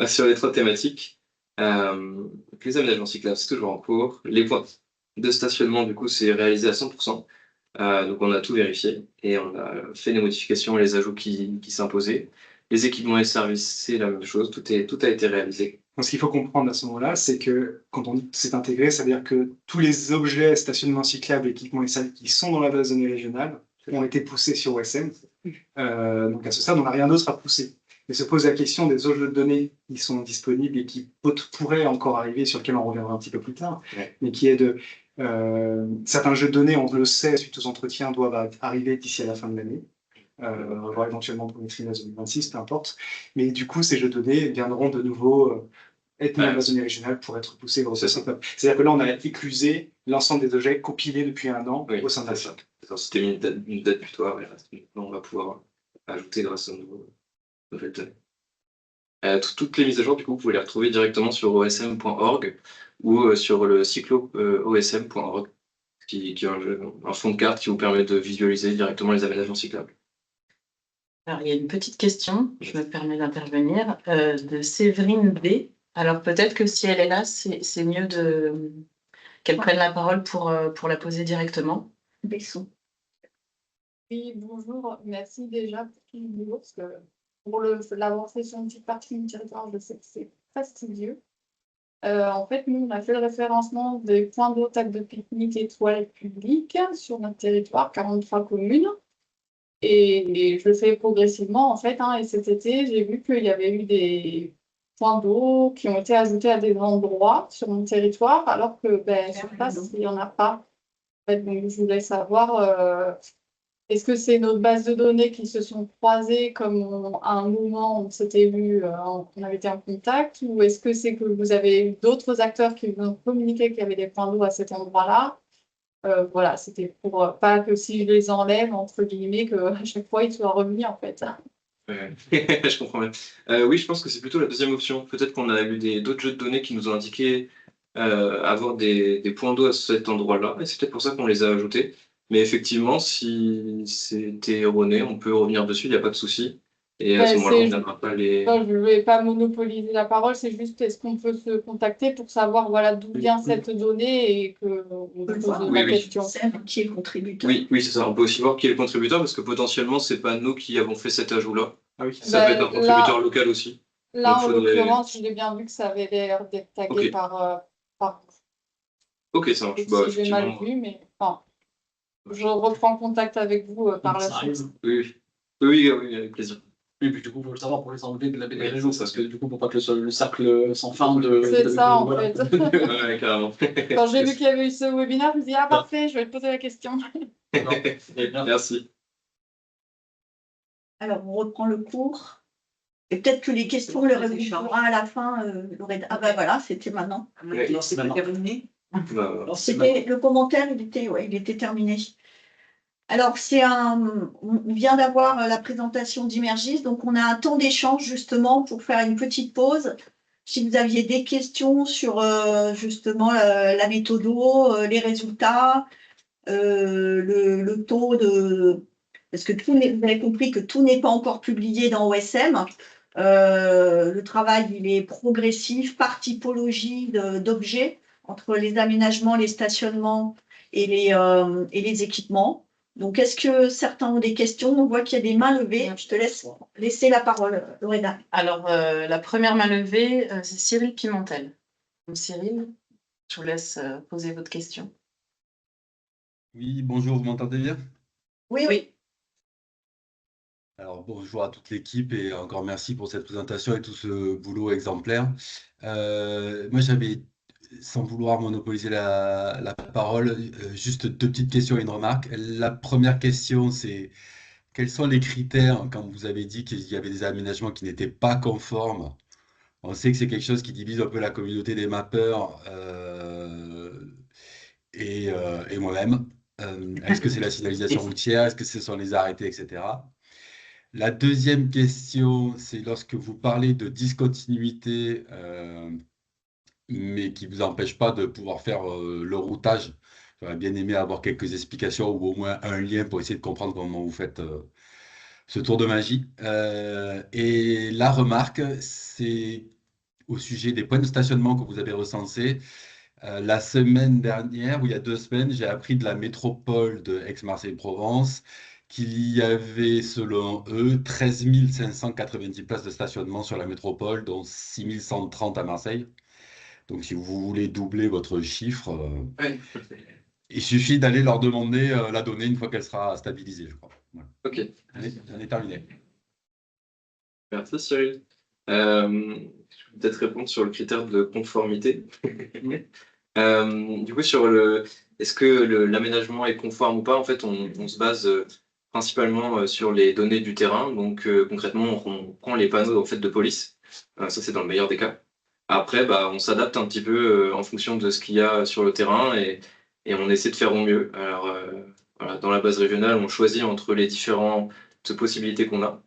sur les 3 thématiques, les aménagements cyclables, c'est toujours en cours. Les points de stationnement, du coup, c'est réalisé à 100%. Donc on a tout vérifié et on a fait les modifications et les ajouts qui s'imposaient. Les équipements et services, c'est la même chose, tout a été réalisé. Donc, ce qu'il faut comprendre à ce moment-là, c'est que quand on dit que c'est intégré, ça veut dire que tous les objets, stationnement cyclable, équipements et services qui sont dans la base de données régionale ont été poussés sur OSM. Donc à ce stade, on n'a rien d'autre à pousser. Mais se pose la question des objets de données qui sont disponibles et qui pourraient encore arriver, sur lesquels on reviendra un petit peu plus tard, mais qui est de certains jeux de données, on le sait, suite aux entretiens, doivent arriver d'ici à la fin de l'année, voire éventuellement pour le trimestre 2026, peu importe. Mais du coup, ces jeux de données viendront de nouveau être mis dans la base de données régionale pour être poussés vers OpenStreetMap. C'est-à-dire que là, on a éclusé l'ensemble des objets compilés depuis 1 an au sein de la chaîne. C'était une date butoir, et maintenant on va pouvoir ajouter grâce aux nouvelles données. Toutes les mises à jour, du coup, vous pouvez les retrouver directement sur osm.org ou sur le cyclo-osm.org, qui est un fond de carte qui vous permet de visualiser directement les aménagements cyclables. Alors, il y a une petite question, je me permets d'intervenir, de Séverine B. Alors, peut-être que si elle est là, c'est mieux qu'elle prenne la parole pour la poser directement. Besson. Oui, bonjour, merci déjà pour tout le boulot, parce que pour l'avancée sur une petite partie du territoire, je sais que c'est fastidieux. En fait, nous, on a fait le référencement des points d'eau, tables de pique-nique et toilettes publiques sur notre territoire, 43 communes. Et je le fais progressivement, en fait, hein, et cet été, j'ai vu qu'il y avait eu des points d'eau qui ont été ajoutés à des endroits sur mon territoire, alors que sur place, il n'y en a pas. En fait, donc, je voulais savoir, est-ce que c'est nos bases de données qui se sont croisées comme à un moment on s'était vu, on avait été en contact, ou est-ce que c'est que vous avez eu d'autres acteurs qui vous ont communiqué qu'il y avait des points d'eau à cet endroit-là? Voilà, c'était pour pas que si je les enlève, entre guillemets, qu'à chaque fois ils soient remis en fait. Je comprends bien. Oui, je pense que c'est plutôt la deuxième option. Peut-être qu'on a eu d'autres jeux de données qui nous ont indiqué avoir des points d'eau à cet endroit-là, et c'est peut-être pour ça qu'on les a ajoutés. Mais effectivement, si c'était erroné, on peut revenir dessus, il n'y a pas de souci. Et à ce moment-là, on ne viendra pas les... Non, je ne vais pas monopoliser la parole, c'est juste est-ce qu'on peut se contacter pour savoir voilà, d'où vient cette donnée et qu'on pose la question. Qui est le contributeur. Oui, c'est ça. On peut aussi voir qui est le contributeur parce que potentiellement, ce n'est pas nous qui avons fait cet ajout-là. Ah oui. Ça peut être un contributeur local aussi. Là, en l'occurrence, je l'ai bien vu que ça avait l'air d'être tagué par... Ok, ça marche. Si j'ai mal vu, mais... Enfin, je reprends contact avec vous par la suite. Oui, avec plaisir. Et puis du coup, il faut le savoir pour les enlever de la BD région, parce que du coup, pour pas que le cercle sans fin de... C'est ça, en fait. Ouais, carrément. Quand j'ai vu qu'il y avait eu ce webinaire, je me suis dit, ah parfait, je vais te poser la question. Merci. Alors, on reprend le cours. Et peut-être que les questions, on les regroupera à la fin. Ah ben voilà, c'était maintenant. C'est terminé. C'était le commentaire, il était terminé. Alors, on vient d'avoir la présentation d'Immergis, donc on a un temps d'échange justement pour faire une petite pause. Si vous aviez des questions sur justement la méthodo, les résultats, le taux de... Parce que vous avez compris que tout n'est pas encore publié dans OSM. Le travail, il est progressif par typologie d'objets, entre les aménagements, les stationnements et les équipements. Donc, est-ce que certains ont des questions? On voit qu'il y a des mains levées. Je te laisser la parole, Loréda. Alors, la première main levée, c'est Cyril Pimentel. Donc, Cyril, je vous laisse poser votre question. Oui, bonjour, vous m'entendez bien? Oui, oui. Alors, bonjour à toute l'équipe et encore merci pour cette présentation et tout ce boulot exemplaire. Moi, j'avais, sans vouloir monopoliser la parole, juste deux petites questions et une remarque. La première question, c'est quels sont les critères quand vous avez dit qu'il y avait des aménagements qui n'étaient pas conformes? On sait que c'est quelque chose qui divise un peu la communauté des mappeurs et moi-même. Est-ce que c'est la signalisation routière? Est-ce que ce sont les arrêtés, etc.? La deuxième question, c'est lorsque vous parlez de discontinuité, mais qui ne vous empêche pas de pouvoir faire le routage. J'aurais bien aimé avoir quelques explications ou au moins un lien pour essayer de comprendre comment vous faites ce tour de magie. Et la remarque, c'est au sujet des points de stationnement que vous avez recensés. La semaine dernière, ou il y a 2 semaines, j'ai appris de la métropole de Aix-Marseille-Provence qu'il y avait, selon eux, 13 590 places de stationnement sur la métropole, dont 6 130 à Marseille. Donc, si vous voulez doubler votre chiffre, il suffit d'aller leur demander la donnée une fois qu'elle sera stabilisée, je crois. Voilà. Ok. J'en ai terminé. Merci Cyril. Je vais peut-être répondre sur le critère de conformité. Du coup, est-ce que l'aménagement est conforme ou pas, en fait, on se base principalement sur les données du terrain. Donc, concrètement, on prend les panneaux en fait, de police. Ça, c'est dans le meilleur des cas. Après, on s'adapte un petit peu en fonction de ce qu'il y a sur le terrain et on essaie de faire au mieux. Alors, voilà, dans la base régionale, on choisit entre les différentes possibilités qu'on a.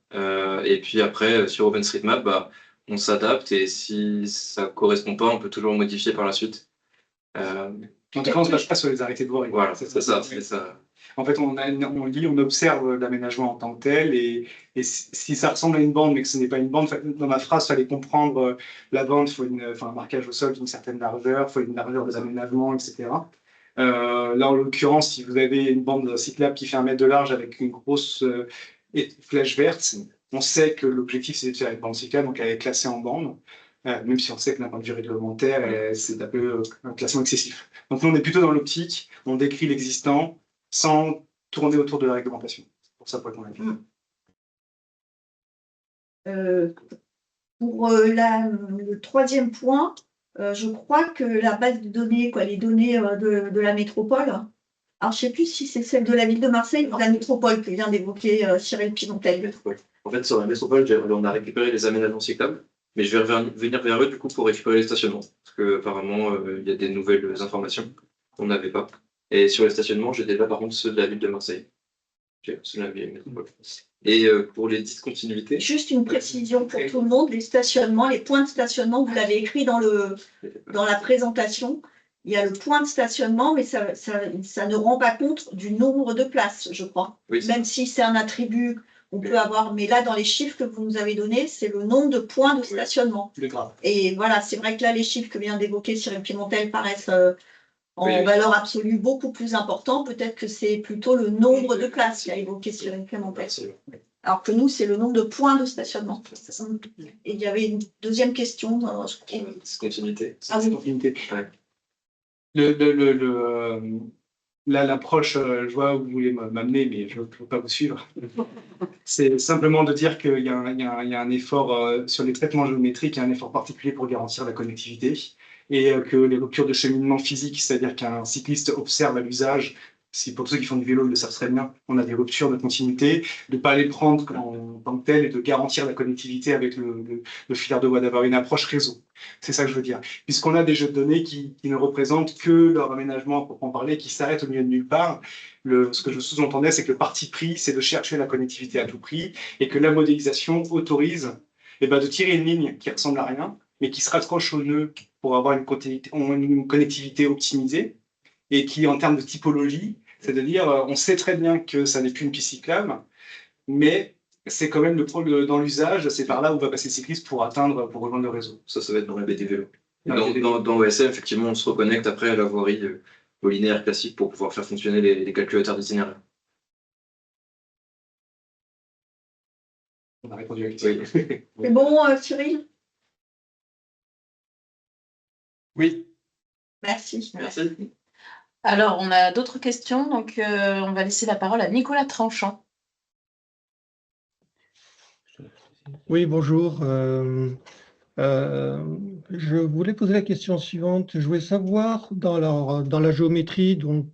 Et puis après, sur OpenStreetMap, on s'adapte et si ça ne correspond pas, on peut toujours modifier par la suite. En tout cas, on ne se base pas sur les arrêtés de voirie. Voilà, c'est ça. En fait, on lit, on observe l'aménagement en tant que tel, et si ça ressemble à une bande, mais que ce n'est pas une bande, dans ma phrase, il fallait comprendre la bande, il faut un marquage au sol d'une certaine largeur, il faut une largeur des aménagements, etc. Là, en l'occurrence, si vous avez une bande cyclable qui fait 1 mètre de large avec une grosse flèche verte, on sait que l'objectif, c'est de faire une bande cyclable, donc elle est classée en bande. Même si on sait que d'un point de vue réglementaire, c'est un peu un classement excessif. Donc nous, on est plutôt dans l'optique, on décrit l'existant sans tourner autour de la réglementation. C'est pour ça qu'on a dit. Pour le troisième point, je crois que la base de données, les données de la métropole, alors je ne sais plus si c'est celle de la ville de Marseille ou de la métropole que vient d'évoquer Cyril Pimentel. En fait, sur la métropole, on a récupéré les aménagements cyclables. Mais je vais venir vers eux du coup pour récupérer les stationnements. Parce qu'apparemment, il y a des nouvelles informations qu'on n'avait pas. Et sur les stationnements, j'ai déjà par contre ceux de la ville de Marseille. J'ai ceux de la ville de métropole. Et pour les discontinuités. Juste une précision pour tout le monde, les stationnements, les points de stationnement, vous l'avez écrit dans la présentation. Il y a le point de stationnement, mais ça ne rend pas compte du nombre de places, je crois. Oui, même si c'est un attribut. On peut avoir, mais là, dans les chiffres que vous nous avez donnés, c'est le nombre de points de stationnement. Et voilà, c'est vrai que là, les chiffres que vient d'évoquer Cyril Pimentel paraissent en valeur absolue beaucoup plus importants. Peut-être que c'est plutôt le nombre de places qu'a évoqué Cyril Pimentel. Alors que nous, c'est le nombre de points de stationnement. Et il y avait une deuxième question. Discontinuité. Discontinuité. Là, l'approche, je vois où vous voulez m'amener, mais je ne peux pas vous suivre. C'est simplement de dire qu'il y a un effort sur les traitements géométriques, il y a un effort particulier pour garantir la connectivité, et que les ruptures de cheminement physique, c'est-à-dire qu'un cycliste observe à l'usage, si pour ceux qui font du vélo, ils le savent très bien, on a des ruptures de continuité, de ne pas les prendre en tant que tel et de garantir la connectivité avec le filard de voie, d'avoir une approche réseau. C'est ça que je veux dire. Puisqu'on a des jeux de données qui ne représentent que leur aménagement, à proprement parler, qui s'arrêtent au milieu de nulle part. Ce que je sous-entendais, c'est que le parti pris, c'est de chercher la connectivité à tout prix et que la modélisation autorise de tirer une ligne qui ressemble à rien, mais qui se raccroche au nœud pour avoir une connectivité optimisée et qui, en termes de typologie, c'est-à-dire, on sait très bien que ça n'est plus une piste cyclable, mais c'est quand même dans l'usage, c'est par là où va passer le cycliste pour rejoindre le réseau. Ça va être dans la BD vélo. Dans OSM, effectivement, on se reconnecte après à la voirie linéaire classique pour pouvoir faire fonctionner les calculateurs d'itinéraire. On a répondu à la question. Oui. C'est bon, Cyril? Oui. Merci. Merci. Alors, on a d'autres questions, donc on va laisser la parole à Nicolas Tranchant. Oui, bonjour. Je voulais poser la question suivante. Je voulais savoir dans la géométrie dont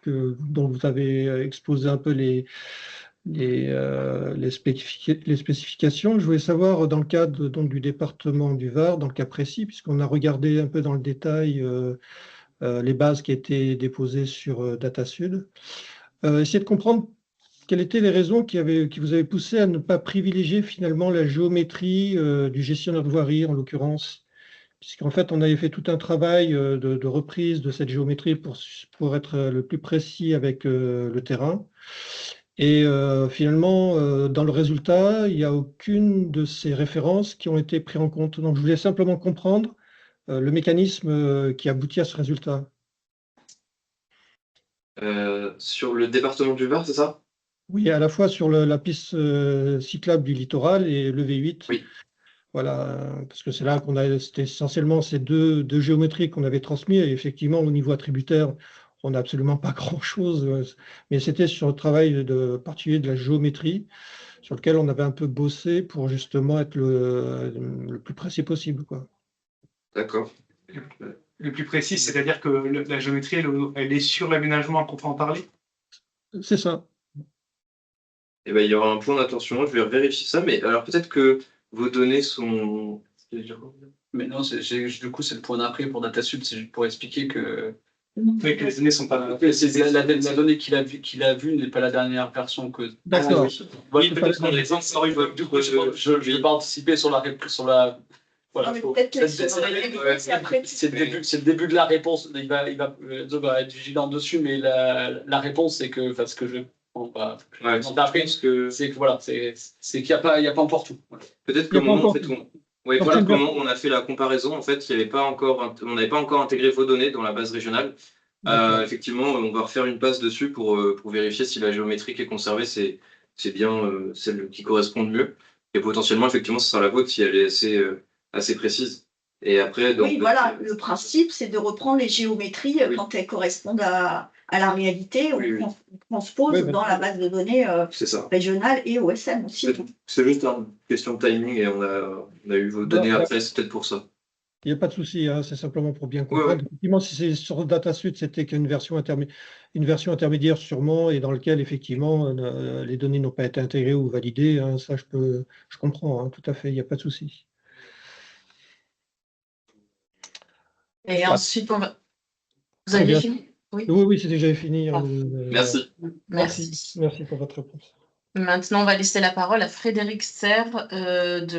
vous avez exposé un peu les spécifications, je voulais savoir dans le cadre donc, du département du Var, dans le cas précis, puisqu'on a regardé un peu dans le détail les bases qui étaient déposées sur DataSud, essayer de comprendre quelles étaient les raisons qui vous avaient poussé à ne pas privilégier finalement la géométrie du gestionnaire de voirie en l'occurrence, puisqu'en fait on avait fait tout un travail de reprise de cette géométrie pour être le plus précis avec le terrain. Et finalement, dans le résultat, il n'y a aucune de ces références qui ont été prises en compte. Donc je voulais simplement comprendre le mécanisme qui aboutit à ce résultat. Sur le département du Var, c'est ça? Oui, à la fois sur la piste cyclable du littoral et le V8. Oui. Voilà, parce que c'est là c'était essentiellement ces deux géométries qu'on avait transmises. Et effectivement, au niveau attributaire, on n'a absolument pas grand-chose. Mais c'était sur le travail particulier de la géométrie, sur lequel on avait un peu bossé pour justement être le plus précis possible, quoi. D'accord. Le plus précis, c'est-à-dire que la géométrie, elle est sur l'aménagement à proprement parler? C'est ça. Eh ben, il y aura un point d'attention, je vais vérifier ça, mais alors peut-être que vos données sont. Mais non, du coup, c'est le point d'après pour DataSud, c'est juste pour expliquer que Oui, que les données sont pas. la donnée qu'il a vue n'est pas la dernière version que. D'accord. Oui, peut-être qu'on les a encore eu. Du coup, je ne vais pas anticiper sur la réponse. Voilà, Ah, mais peut-être que c'est c'est le début de la réponse. Il va être vigilant dessus, mais la réponse, c'est que, parce que c'est que voilà, c'est qu'il n'y a pas encore tout. Voilà. Peut-être que moment, en fait, voilà comment on a fait la comparaison. En fait, on n'avait pas encore intégré vos données dans la base régionale. Effectivement, on va refaire une passe dessus pour vérifier si la géométrie qui est conservée, c'est bien celle qui correspond le mieux. Et potentiellement, effectivement, ce sera la vôtre si elle est assez précise. Et après, donc, oui, voilà, le principe, c'est de reprendre les géométries quand elles correspondent à la réalité, on transpose dans la base de données régionale et OSM aussi. C'est juste une question de timing et on a eu vos données après, c'est peut-être pour ça. Il n'y a pas de souci, hein, c'est simplement pour bien comprendre. Effectivement, si c'est sur DataSud, c'était qu'une version intermédiaire sûrement, et dans laquelle effectivement les données n'ont pas été intégrées ou validées. Hein, ça, je comprends, hein, tout à fait, il n'y a pas de souci. Et ensuite, vous avez fini? Oui, c'est déjà fini. Ah. Merci. Merci pour votre réponse. Maintenant, on va laisser la parole à Frédéric Serre de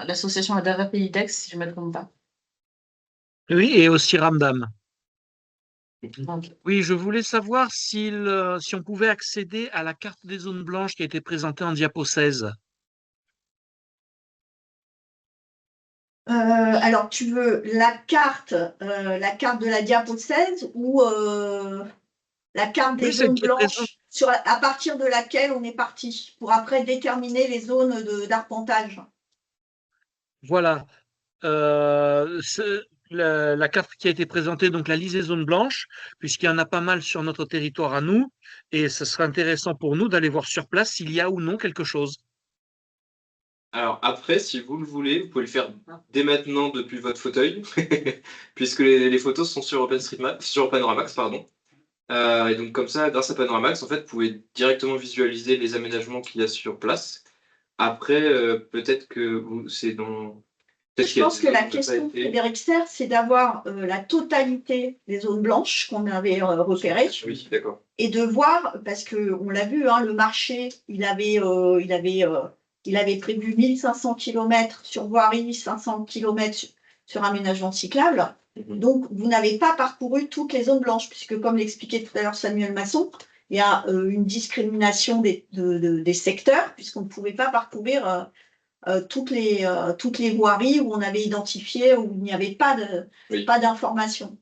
l'association Adava Pays d'Aix, si je ne me trompe pas. Oui, et aussi Ramdam. Okay. Oui, je voulais savoir si on pouvait accéder à la carte des zones blanches qui a été présentée en diapo 16. Alors, tu veux la carte de la diapo 16 ou la carte des zones blanches à partir de laquelle on est parti pour après déterminer les zones d'arpentage? Voilà. La carte qui a été présentée, donc la liste des zones blanches, puisqu'il y en a pas mal sur notre territoire à nous, et ce serait intéressant pour nous d'aller voir sur place s'il y a ou non quelque chose. Alors après, si vous le voulez, vous pouvez le faire dès maintenant depuis votre fauteuil, puisque les photos sont sur OpenStreetMap, sur Panoramax, pardon. Et donc comme ça, grâce à Panoramax, en fait, vous pouvez directement visualiser les aménagements qu'il y a sur place. Après, peut-être que c'est dans... Je pense que la question, Frédéric Serre, c'est d'avoir la totalité des zones blanches qu'on avait repérées. Oui, d'accord. Et de voir, parce qu'on l'a vu, hein, le marché, il avait prévu 1500 km sur voirie, 500 km sur aménagement cyclable. Donc, vous n'avez pas parcouru toutes les zones blanches, puisque comme l'expliquait tout à l'heure Samuel Masson, il y a une discrimination des secteurs, puisqu'on ne pouvait pas parcourir toutes les voiries où on avait identifié, où il n'y avait pas d'informations.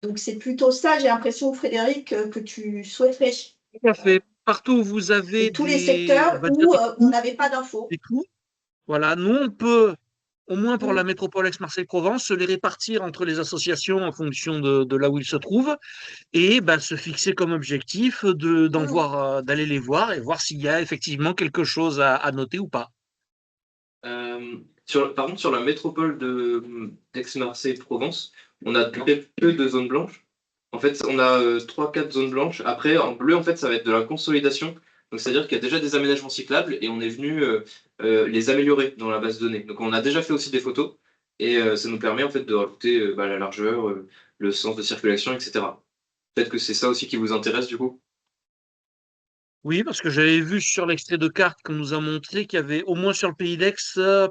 Donc, c'est plutôt ça, j'ai l'impression, Frédéric, que tu souhaiterais. Tout à fait. Partout où vous avez Et tous les on secteurs va dire où des on n'avait pas d'infos. coûts, voilà, nous, on peut, au moins pour Mm. la métropole Aix-Marseille-Provence, se les répartir entre les associations en fonction de là où ils se trouvent et bah, se fixer comme objectif d'aller les voir et voir s'il y a effectivement quelque chose à noter ou pas. Par contre, sur la métropole d'Aix-Marseille-Provence, on a très peu de zones blanches. En fait, on a 3-4 zones blanches. Après, en bleu, en fait, ça va être de la consolidation. Donc, c'est-à-dire qu'il y a déjà des aménagements cyclables et on est venu les améliorer dans la base de données. Donc, on a déjà fait aussi des photos et ça nous permet en fait de rajouter la largeur, le sens de circulation, etc. Peut-être que c'est ça aussi qui vous intéresse du coup. Oui, parce que j'avais vu sur l'extrait de carte qu'on nous a montré qu'il y avait au moins sur le pays d'Aix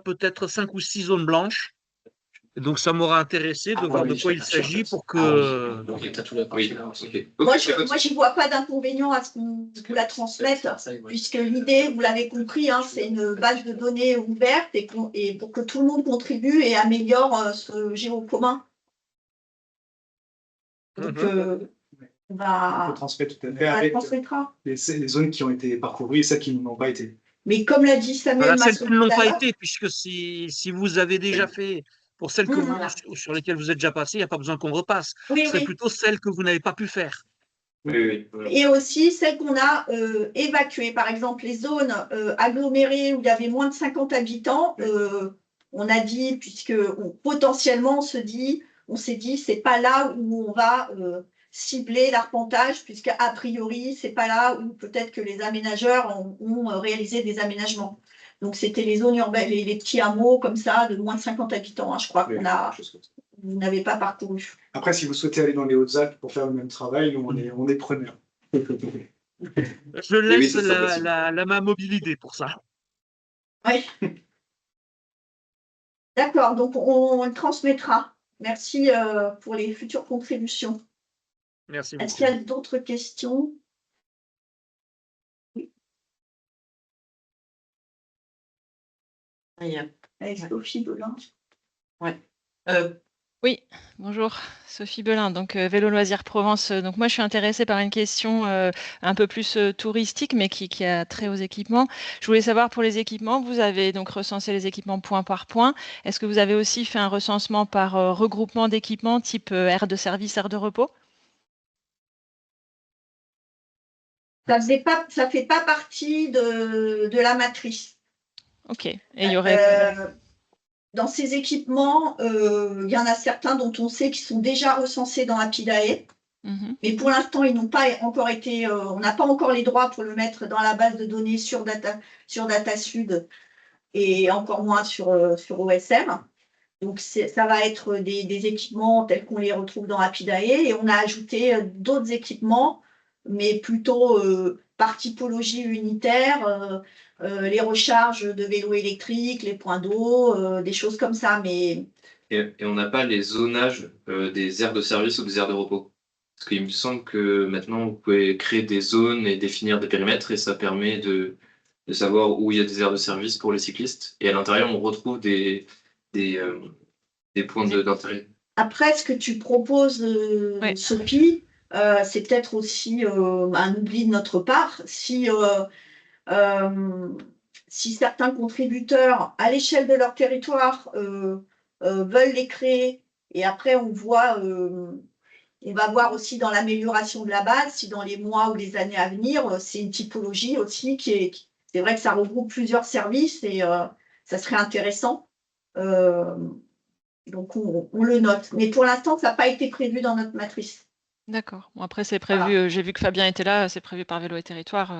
peut-être 5 ou 6 zones blanches. Et donc ça m'aura intéressé de voir de quoi il s'agit pour que. Moi, je n'y vois pas d'inconvénient à ce qu'on vous la transmette, puisque l'idée, vous l'avez compris, hein, c'est une base de données ouverte et pour que tout le monde contribue et améliore ce géo commun. Donc, on peut transmettre tout à fait avec les zones qui ont été parcourues et celles qui n'ont pas été. Mais comme l'a dit Samuel, Voilà, celles qui ne l'ont pas été, puisque si vous avez déjà fait, pour celles sur lesquelles vous êtes déjà passé, il n'y a pas besoin qu'on repasse. C'est plutôt celles que vous n'avez pas pu faire. Et aussi celles qu'on a évacuées. Par exemple, les zones agglomérées où il y avait moins de 50 habitants, on a dit, puisque potentiellement on s'est dit, c'est pas là où on va cibler l'arpentage, puisque a priori, c'est pas là où peut-être que les aménageurs ont réalisé des aménagements. Donc, c'était les zones urbaines, les petits hameaux comme ça, de moins de 50 habitants, hein, je crois vous n'avez pas parcouru. Après, si vous souhaitez aller dans les Hautes-Alpes pour faire le même travail, nous, on est preneurs. Je laisse la main mobilité pour ça. Oui. D'accord, donc on le transmettra. Merci pour les futures contributions. Merci beaucoup. Est-ce qu'il y a d'autres questions? Oui. Sophie Belin. Ouais. Oui, bonjour, Sophie Belin, donc Vélo Loisirs Provence. Donc moi, je suis intéressée par une question un peu plus touristique, mais qui a trait aux équipements. Je voulais savoir pour les équipements, vous avez donc recensé les équipements point par point. Est-ce que vous avez aussi fait un recensement par regroupement d'équipements type aire de service, aire de repos? Ça fait pas partie de la matrice. Ok. Et il y aurait. Dans ces équipements, il y en a certains dont on sait qu'ils sont déjà recensés dans Apidae, mais pour l'instant, ils n'ont pas encore été, on n'a pas encore les droits pour le mettre dans la base de données sur DataSud et encore moins sur OSM. Donc, ça va être des équipements tels qu'on les retrouve dans Apidae et on a ajouté d'autres équipements, mais plutôt par typologie unitaire. Les recharges de vélos électriques, les points d'eau, des choses comme ça. Mais... Et on n'a pas les zonages des aires de service ou des aires de repos. Parce qu'il me semble que maintenant, vous pouvez créer des zones et définir des périmètres et ça permet de savoir où il y a des aires de service pour les cyclistes. Et à l'intérieur, on retrouve des points d'intérêt. Après, ce que tu proposes, Sophie, c'est peut-être aussi un oubli de notre part. Si certains contributeurs, à l'échelle de leur territoire, veulent les créer, et après on va voir aussi dans l'amélioration de la base, si dans les mois ou les années à venir, c'est une typologie aussi c'est vrai que ça regroupe plusieurs services et ça serait intéressant. Donc on le note. Mais pour l'instant, ça n'a pas été prévu dans notre matrice. D'accord. Bon, après, c'est prévu. J'ai vu que Fabien était là. C'est prévu par Vélo et Territoire.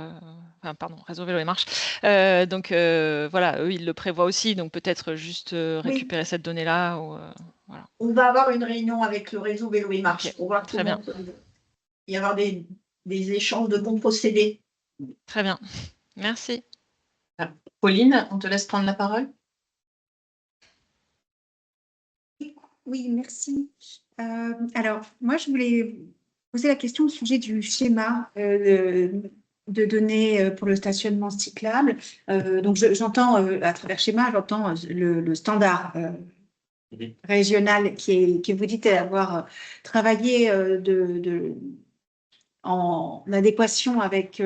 Enfin, pardon, Réseau Vélo et Marche. Donc, voilà, eux, ils le prévoient aussi. Donc, peut-être juste récupérer cette donnée-là. Voilà. On va avoir une réunion avec le Réseau Vélo et Marche pour voir Très bien. Il y avoir des échanges de bons procédés. Très bien. Merci. Pauline, on te laisse prendre la parole. Oui, merci. Alors, moi, je voulais poser la question au sujet du schéma de données pour le stationnement cyclable. Donc, j'entends, à travers schéma, j'entends le standard régional qui vous dites avoir travaillé en adéquation avec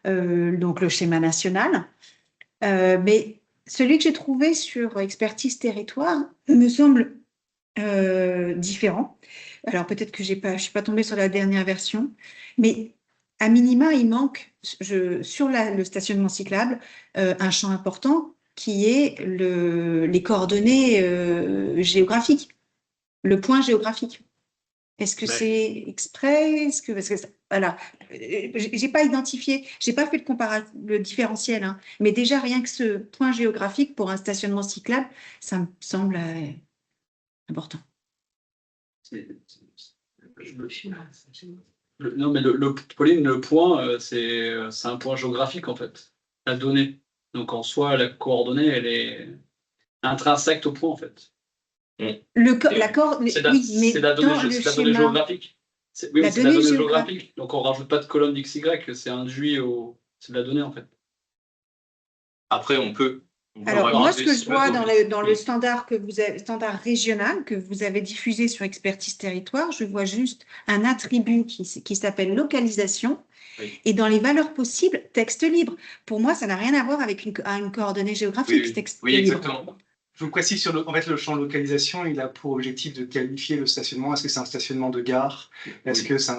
donc le schéma national. Mais celui que j'ai trouvé sur expertise territoire me semble différent. Alors peut-être que je suis pas tombée sur la dernière version, mais à minima, il manque sur le stationnement cyclable un champ important qui est les coordonnées géographiques, le point géographique. Est-ce que c'est exprès? Voilà, j'ai pas identifié, j'ai pas fait le différentiel, hein, mais déjà rien que ce point géographique pour un stationnement cyclable, ça me semble important. Non, mais Pauline, le point, c'est un point géographique, en fait, la donnée. Donc, en soi, la coordonnée, elle est intrinsèque au point, en fait. C'est la donnée géographique. Oui, c'est la donnée géographique. Donc, on rajoute pas de colonne XY, c'est induit c'est de la donnée, en fait. Après, on peut. Alors, moi, ce que je vois dans le standard standard régional que vous avez diffusé sur Expertise Territoire, je vois juste un attribut qui s'appelle localisation. Oui. Et dans les valeurs possibles, texte libre. Pour moi, ça n'a rien à voir avec une coordonnée géographique. Oui, texte oui, libre. exactement. Je vous précise en fait, le champ localisation, il a pour objectif de qualifier le stationnement. Est-ce que c'est un stationnement de gare? Est-ce que c'est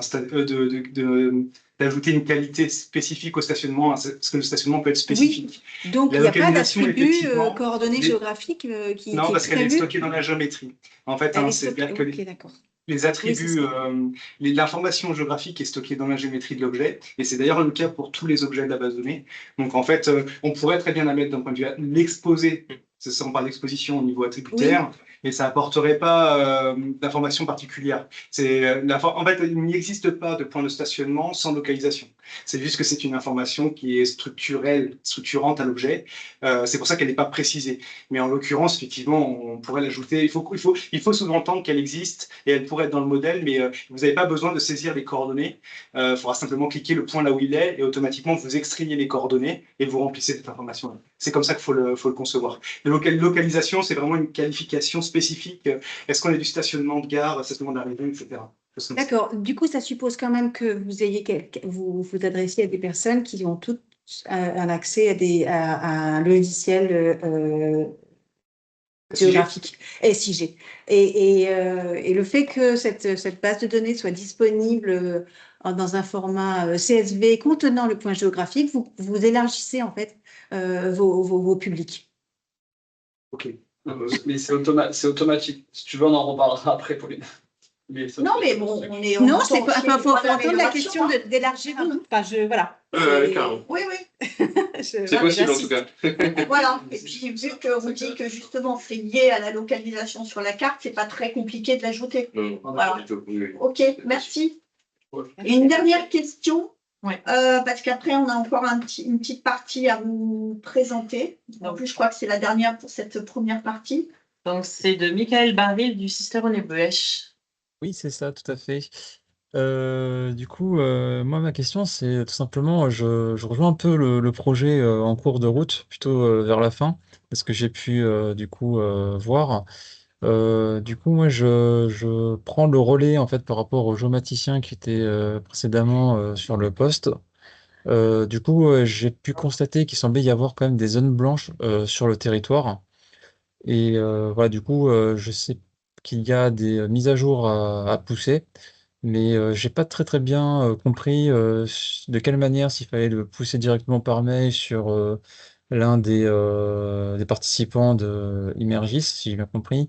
d'ajouter une qualité spécifique au stationnement? Parce que le stationnement peut être spécifique. Oui, donc il n'y a pas d'attribut coordonnées géographiques qui Non, parce qu'elle est prévu. stockée dans la géométrie. En fait, c'est-à-dire que d'accord. les attributs, l'information géographique est stockée dans la géométrie de l'objet, et c'est d'ailleurs le cas pour tous les objets de la base de données. Donc en fait, on pourrait très bien la mettre d'un point de vue l'exposé, on parle d'exposition au niveau attributaire, mais ça apporterait pas d'informations particulières. En fait, il n'existe pas de point de stationnement sans localisation. C'est juste que c'est une information qui est structurante à l'objet. C'est pour ça qu'elle n'est pas précisée. Mais en l'occurrence, effectivement, on pourrait l'ajouter. Il faut sous-entendre qu'elle existe et elle pourrait être dans le modèle, mais vous n'avez pas besoin de saisir les coordonnées. Il faudra simplement cliquer le point là où il est et automatiquement vous extrayez les coordonnées et vous remplissez cette information-là. C'est comme ça qu'il faut le concevoir. La localisation, c'est vraiment une qualification spécifique. Est-ce qu'on est du stationnement de gare, stationnement d'arrivée, etc. D'accord. Du coup, ça suppose quand même que vous vous adressiez à des personnes qui ont toutes un accès à un logiciel géographique, SIG. Et le fait que cette base de données soit disponible dans un format CSV contenant le point géographique, vous élargissez en fait vos publics. Ok. Mais c'est automatique. Si tu veux, on en reparlera après, Pauline. Non, mais bon, non, c'est pas. Il faut entendre la question d'élargir. Enfin, voilà. Oui. C'est possible en tout cas. Voilà. Et puis, vu qu'on dit que justement c'est lié à la localisation sur la carte, c'est pas très compliqué de l'ajouter. Voilà. Ok, merci. Et une dernière question. Parce qu'après, on a encore une petite partie à vous présenter. En plus, je crois que c'est la dernière pour cette première partie. Donc, c'est de Michael Barville du Sisteron-et-Buech. Oui, c'est ça, tout à fait. Du coup, moi, ma question, c'est tout simplement, je rejoins un peu le projet en cours de route, plutôt vers la fin, parce que j'ai pu du coup voir. Du coup, moi, je prends le relais en fait par rapport aux géomaticiens qui étaient précédemment sur le poste. Du coup, j'ai pu constater qu'il semblait y avoir quand même des zones blanches sur le territoire. Et voilà, du coup, je sais qu'il y a des mises à jour à pousser, mais j'ai pas très bien compris de quelle manière, s'il fallait le pousser directement par mail sur l'un des participants de Imergis, si j'ai bien compris,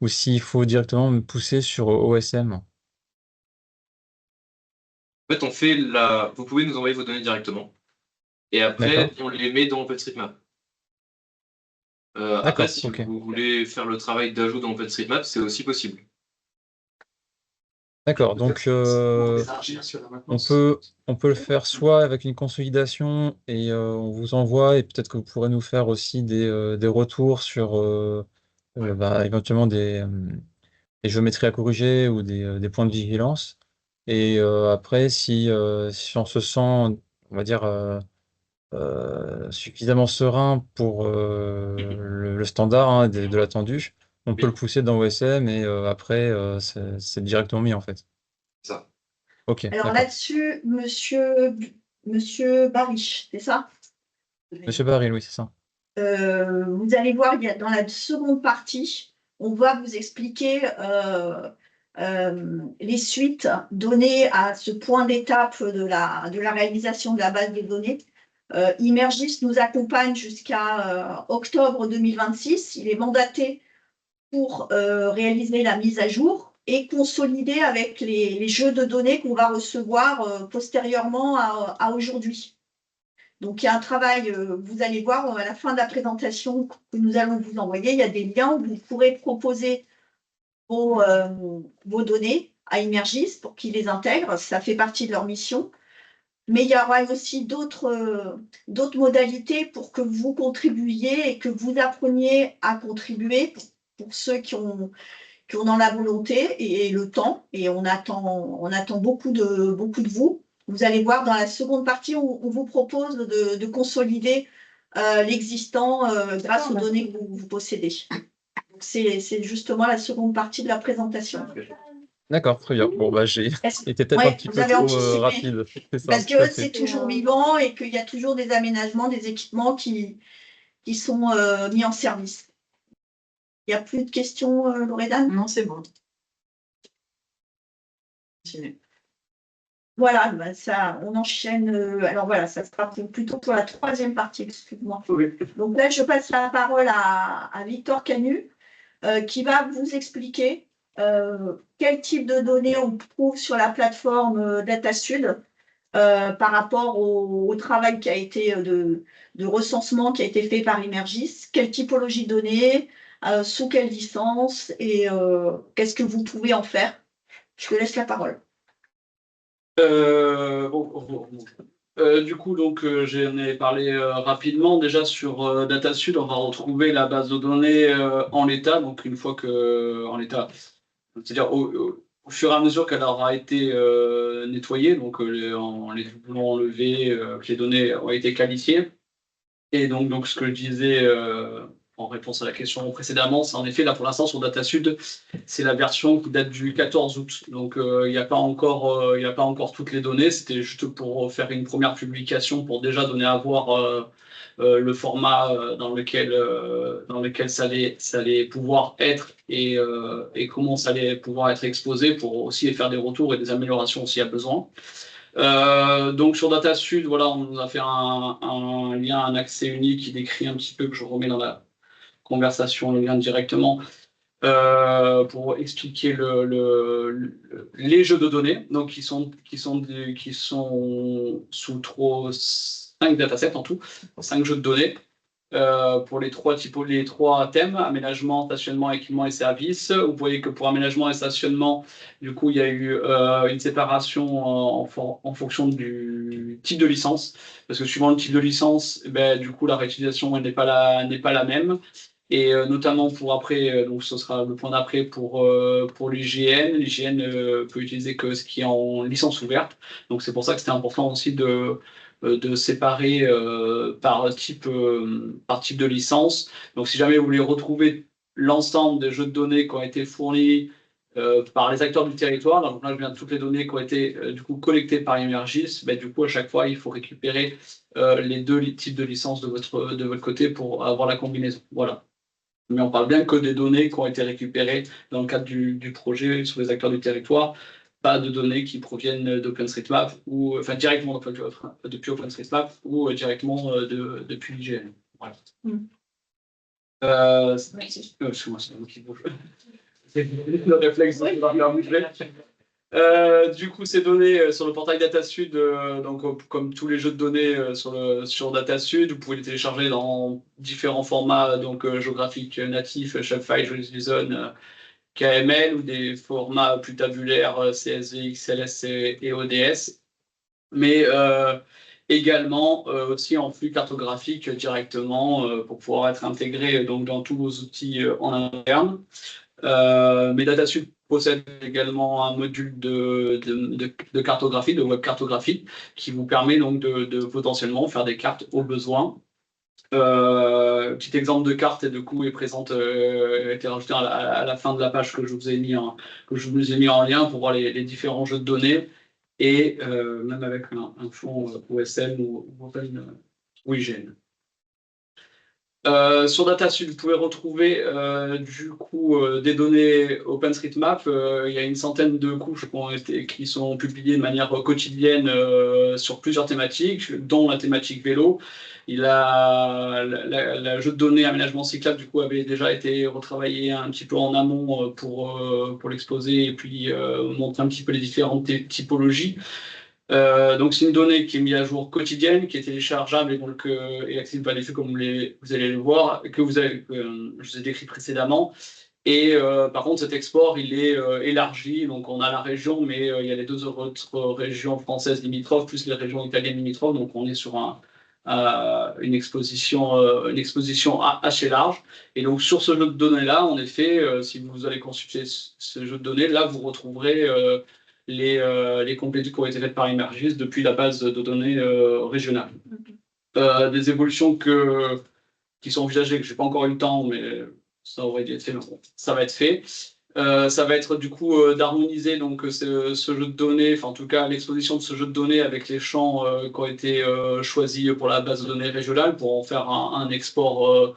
ou s'il faut directement me pousser sur OSM. En fait, vous pouvez nous envoyer vos données directement. Et après, on les met dans OpenStreetMap. Après, si vous voulez faire le travail d'ajout dans OpenStreetMap, c'est aussi possible. D'accord, donc on peut le faire soit avec une consolidation et on vous envoie, et peut-être que vous pourrez nous faire aussi des retours sur éventuellement des géométries à corriger ou des points de vigilance. Et après, si on se sent, on va dire, suffisamment serein pour le standard de l'attendu, on peut le pousser dans OSM et après, c'est directement mis en fait. Ça. Ok, Alors d'accord. là-dessus, monsieur Barry, c'est ça? Monsieur Baril, oui, c'est ça. Vous allez voir, dans la seconde partie, on va vous expliquer les suites données à ce point d'étape de la réalisation de la base de données. Immergis nous accompagne jusqu'à octobre 2026. Il est mandaté pour réaliser la mise à jour et consolider avec les jeux de données qu'on va recevoir postérieurement à aujourd'hui. Donc, il y a un travail, vous allez voir à la fin de la présentation que nous allons vous envoyer, il y a des liens où vous pourrez proposer vos données à Immergis pour qu'ils les intègrent. Ça fait partie de leur mission. Mais il y aura aussi d'autres modalités pour que vous contribuiez et que vous appreniez à contribuer pour ceux qui ont dans la volonté et le temps. Et on attend beaucoup de vous. Vous allez voir dans la seconde partie, on vous propose de consolider l'existant grâce aux données que vous possédez. C'est justement la seconde partie de la présentation. D'accord, très bien. Bon, bah, j'ai été peut-être Ouais, un petit vous peu avez trop anticipé. rapide. C'est ça, Parce tout à que fait. c'est toujours vivant et qu'il y a toujours des aménagements, des équipements qui sont mis en service. Il n'y a plus de questions, Loredane? Non, c'est bon. Continue. Voilà, bah ça, on enchaîne. Alors voilà, ça sera plutôt pour la troisième partie, excuse-moi. Oui. Donc là, je passe la parole à Victor Canu, qui va vous expliquer quel type de données on trouve sur la plateforme DataSud par rapport au travail qui a été de recensement qui a été fait par Immergis, quelle typologie de données, sous quelle licence et qu'est-ce que vous pouvez en faire. Je te laisse la parole. Du coup, donc, j'en ai parlé rapidement. Déjà sur DataSud, on va retrouver la base de données en l'état. Donc, une fois que en l'état, c'est-à-dire au fur et à mesure qu'elle aura été nettoyée, donc en les doublons enlevés, que les données ont été qualifiées. Et donc ce que je disais en réponse à la question précédemment, c'est en effet, là pour l'instant sur DataSud, c'est la version qui date du 14 août. Donc il n'y a pas encore toutes les données. C'était juste pour faire une première publication pour déjà donner à voir le format dans lequel ça allait pouvoir être et comment ça allait pouvoir être exposé pour aussi faire des retours et des améliorations s'il y a besoin. Donc sur DataSud, voilà, on nous a fait un lien, un accès unique qui décrit un petit peu, que je remets dans la conversation, le lien directement, pour expliquer les jeux de données, donc qui sont sous 5 datasets en tout, 5 jeux de données. Pour les trois thèmes, aménagement, stationnement, équipement et services. Vous voyez que pour aménagement et stationnement, du coup, il y a eu une séparation en fonction du type de licence, parce que suivant le type de licence, du coup, la réutilisation n'est pas la même. Et notamment pour après, donc ce sera le point d'après pour l'IGN. L'IGN peut utiliser que ce qui est en licence ouverte. Donc c'est pour ça que c'était important aussi de séparer par type de licence. Donc si jamais vous voulez retrouver l'ensemble des jeux de données qui ont été fournis par les acteurs du territoire, donc là je viens de toutes les données qui ont été du coup collectées par Immergis, du coup à chaque fois il faut récupérer les deux types de licences de votre côté pour avoir la combinaison. Voilà. Mais on parle bien que des données qui ont été récupérées dans le cadre du projet sur les acteurs du territoire, pas de données qui proviennent d'OpenStreetMap ou enfin directement depuis OpenStreetMap ou directement depuis l'IGN. Voilà. Excuse-moi, c'est moi qui bouge. C'est le réflexe de faire bouger. Du coup, ces données sur le portail DataSud, donc comme tous les jeux de données sur DataSud, vous pouvez les télécharger dans différents formats, donc géographiques natifs, Shapefile, JSON, KML ou des formats plus tabulaires, CSV, XLS et ODS, mais également aussi en flux cartographique directement pour pouvoir être intégré donc, dans tous vos outils en interne. Mais DataSud possède également un module de cartographie, de web cartographie, qui vous permet donc de potentiellement faire des cartes au besoin. Petit exemple de carte et de coup est présente, été rajouté à la fin de la page que je vous ai mis en lien pour voir les différents jeux de données et même avec un fond OSM ou Open ou IGN. Sur DataSud, vous pouvez retrouver du coup des données OpenStreetMap. Il y a une centaine de couches qui sont publiées de manière quotidienne sur plusieurs thématiques, dont la thématique vélo. Le jeu de données aménagement cyclable du coup avait déjà été retravaillé un petit peu en amont pour l'exposer et puis montrer un petit peu les différentes typologies. Donc c'est une donnée qui est mise à jour quotidienne, qui est téléchargeable et donc et accessible par les flux comme vous allez le voir, que je vous ai décrit précédemment. Et par contre cet export il est élargi, donc on a la région, mais il y a les deux autres régions françaises limitrophes, plus les régions italiennes limitrophes, donc on est sur une exposition assez large. Et donc sur ce jeu de données-là, en effet, si vous allez consulter ce jeu de données, là vous retrouverez les complétudes qui ont été faites par Emergis depuis la base de données régionale. Des évolutions qui sont envisagées, que je n'ai pas encore eu le temps, mais ça aurait dû être fait, mais bon, ça va être fait. Ça va être du coup d'harmoniser donc ce jeu de données, enfin en tout cas l'exposition de ce jeu de données avec les champs qui ont été choisis pour la base de données régionale pour en faire un export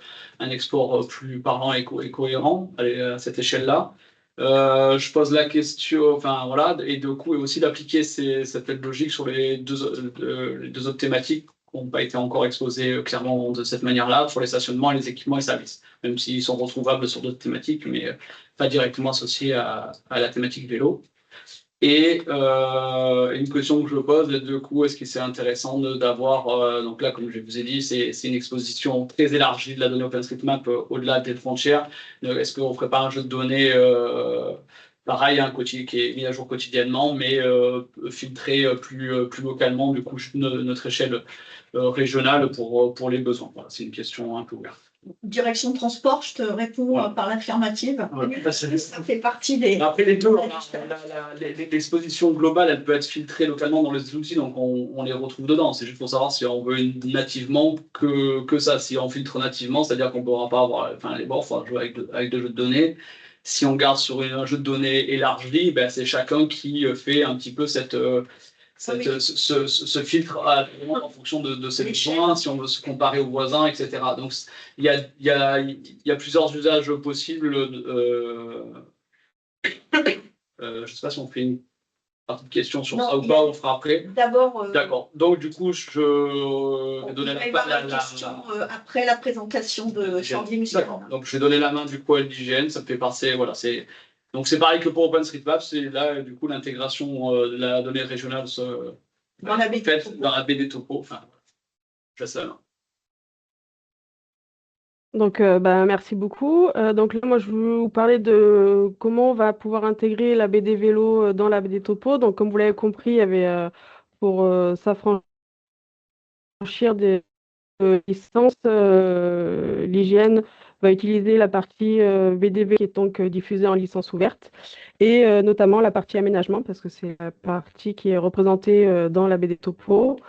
plus parlant et cohérent à cette échelle-là. Je pose la question, enfin voilà, et du coup, et aussi d'appliquer cette logique sur les deux autres thématiques qui n'ont pas été encore exposées clairement de cette manière-là, sur les stationnements, les équipements et services, même s'ils sont retrouvables sur d'autres thématiques, mais pas directement associés à la thématique vélo. Et une question que je pose, du coup, est-ce que c'est intéressant d'avoir, donc là, comme je vous ai dit, c'est une exposition très élargie de la donnée OpenStreetMap au-delà des frontières. Est-ce qu'on ne ferait pas un jeu de données pareil, qui est mis à jour quotidiennement, mais filtré plus localement, du coup, notre échelle régionale pour les besoins. Voilà, c'est une question un peu ouverte. Direction transport, je te réponds par l'affirmative. Ça fait partie des... Après les deux, l'exposition globale, elle peut être filtrée localement dans les outils, donc on les retrouve dedans. C'est juste pour savoir si on veut nativement que ça. Si on filtre nativement, c'est-à-dire qu'on ne pourra pas avoir les bords, il faudra jouer avec des jeux de données. Si on garde sur un jeu de données élargi, ben, c'est chacun qui fait un petit peu ce filtre en fonction de ses besoins, si on veut se comparer aux voisins, etc. Donc, il y a plusieurs usages possibles. Je ne sais pas si on fait une partie de questions sur ça ou pas, on fera après. D'abord. D'accord. Donc, du coup, je vais donner la question après la présentation de Chandier Musicien. Donc, je vais donner la main du coup à l'IGN. Ça me fait passer. Voilà, donc, c'est pareil que pour OpenStreetMap. C'est là, du coup, l'intégration de la donnée régionale dans la BD Topo. Enfin, je laisse la main. Donc, merci beaucoup. Donc là, moi, je vais vous parler de comment on va pouvoir intégrer la BD vélo dans la BD Topo. Donc, comme vous l'avez compris, il y avait pour s'affranchir des licences, l'IGN va utiliser la partie BDV qui est donc diffusée en licence ouverte et notamment la partie aménagement parce que c'est la partie qui est représentée dans la BD Topo.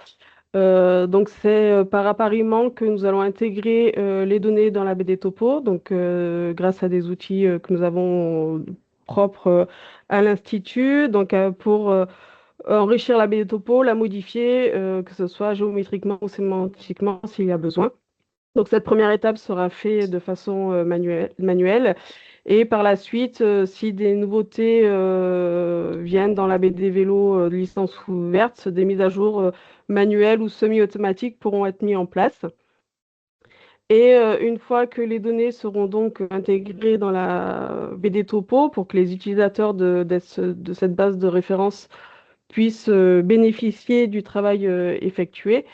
Donc c'est par appariement que nous allons intégrer les données dans la BD Topo, donc grâce à des outils que nous avons propres à l'Institut, donc pour enrichir la BD Topo, la modifier, que ce soit géométriquement ou sémantiquement s'il y a besoin. Donc cette première étape sera faite de façon manuelle. Et par la suite, si des nouveautés viennent dans la BD vélo de licence ouverte, des mises à jour manuelles ou semi-automatiques pourront être mises en place. Et une fois que les données seront donc intégrées dans la BD Topo pour que les utilisateurs de cette base de référence puissent bénéficier du travail effectué,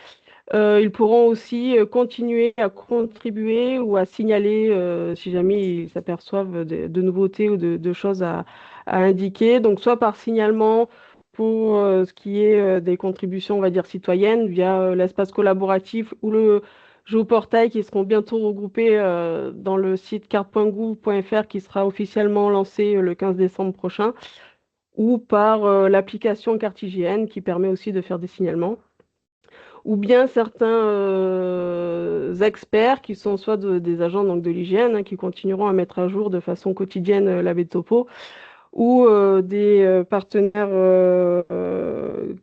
ils pourront aussi continuer à contribuer ou à signaler si jamais ils s'aperçoivent de nouveautés ou de choses à indiquer. Donc, soit par signalement pour ce qui est des contributions, on va dire, citoyennes via l'espace collaboratif ou le géoportail qui seront bientôt regroupés dans le site carte.gouv.fr qui sera officiellement lancé le 15 décembre prochain, ou par l'application Carte IGN qui permet aussi de faire des signalements. ou bien certains experts qui sont soit des agents donc, de l'hygiène, qui continueront à mettre à jour de façon quotidienne la baie de topo, ou des partenaires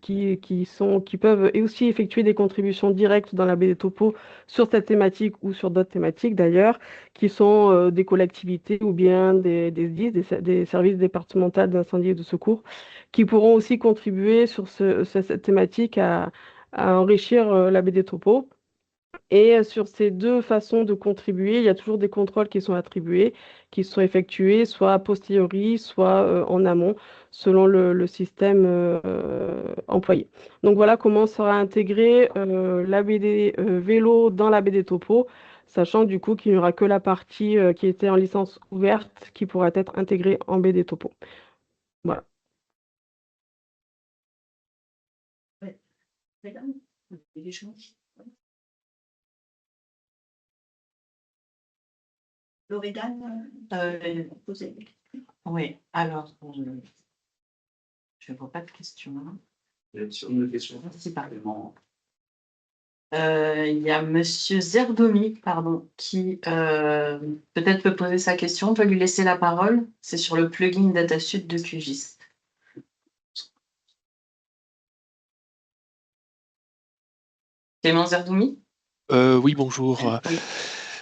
qui peuvent aussi effectuer des contributions directes dans la baie des topos sur cette thématique ou sur d'autres thématiques d'ailleurs, qui sont des collectivités ou bien des SDIS, des services départementaux d'incendie et de secours, qui pourront aussi contribuer sur cette thématique à enrichir la baie des topos. Et sur ces deux façons de contribuer, il y a toujours des contrôles qui sont attribués, qui sont effectués soit a posteriori, soit en amont, selon le système employé. Donc voilà comment sera intégré l'ABD vélo dans l'ABD topo, sachant du coup qu'il n'y aura que la partie qui était en licence ouverte qui pourra être intégrée en BD topo. Voilà. Loredane, posez. Oui, alors, je ne vois pas de questions. Une question. Si, pardon. Il y a Monsieur Zerdomi, pardon, qui peut-être peut poser sa question. On peut lui laisser la parole. C'est sur le plugin DataSuite de QGIS. Clément Zerdoumi? Oui, bonjour. Oui.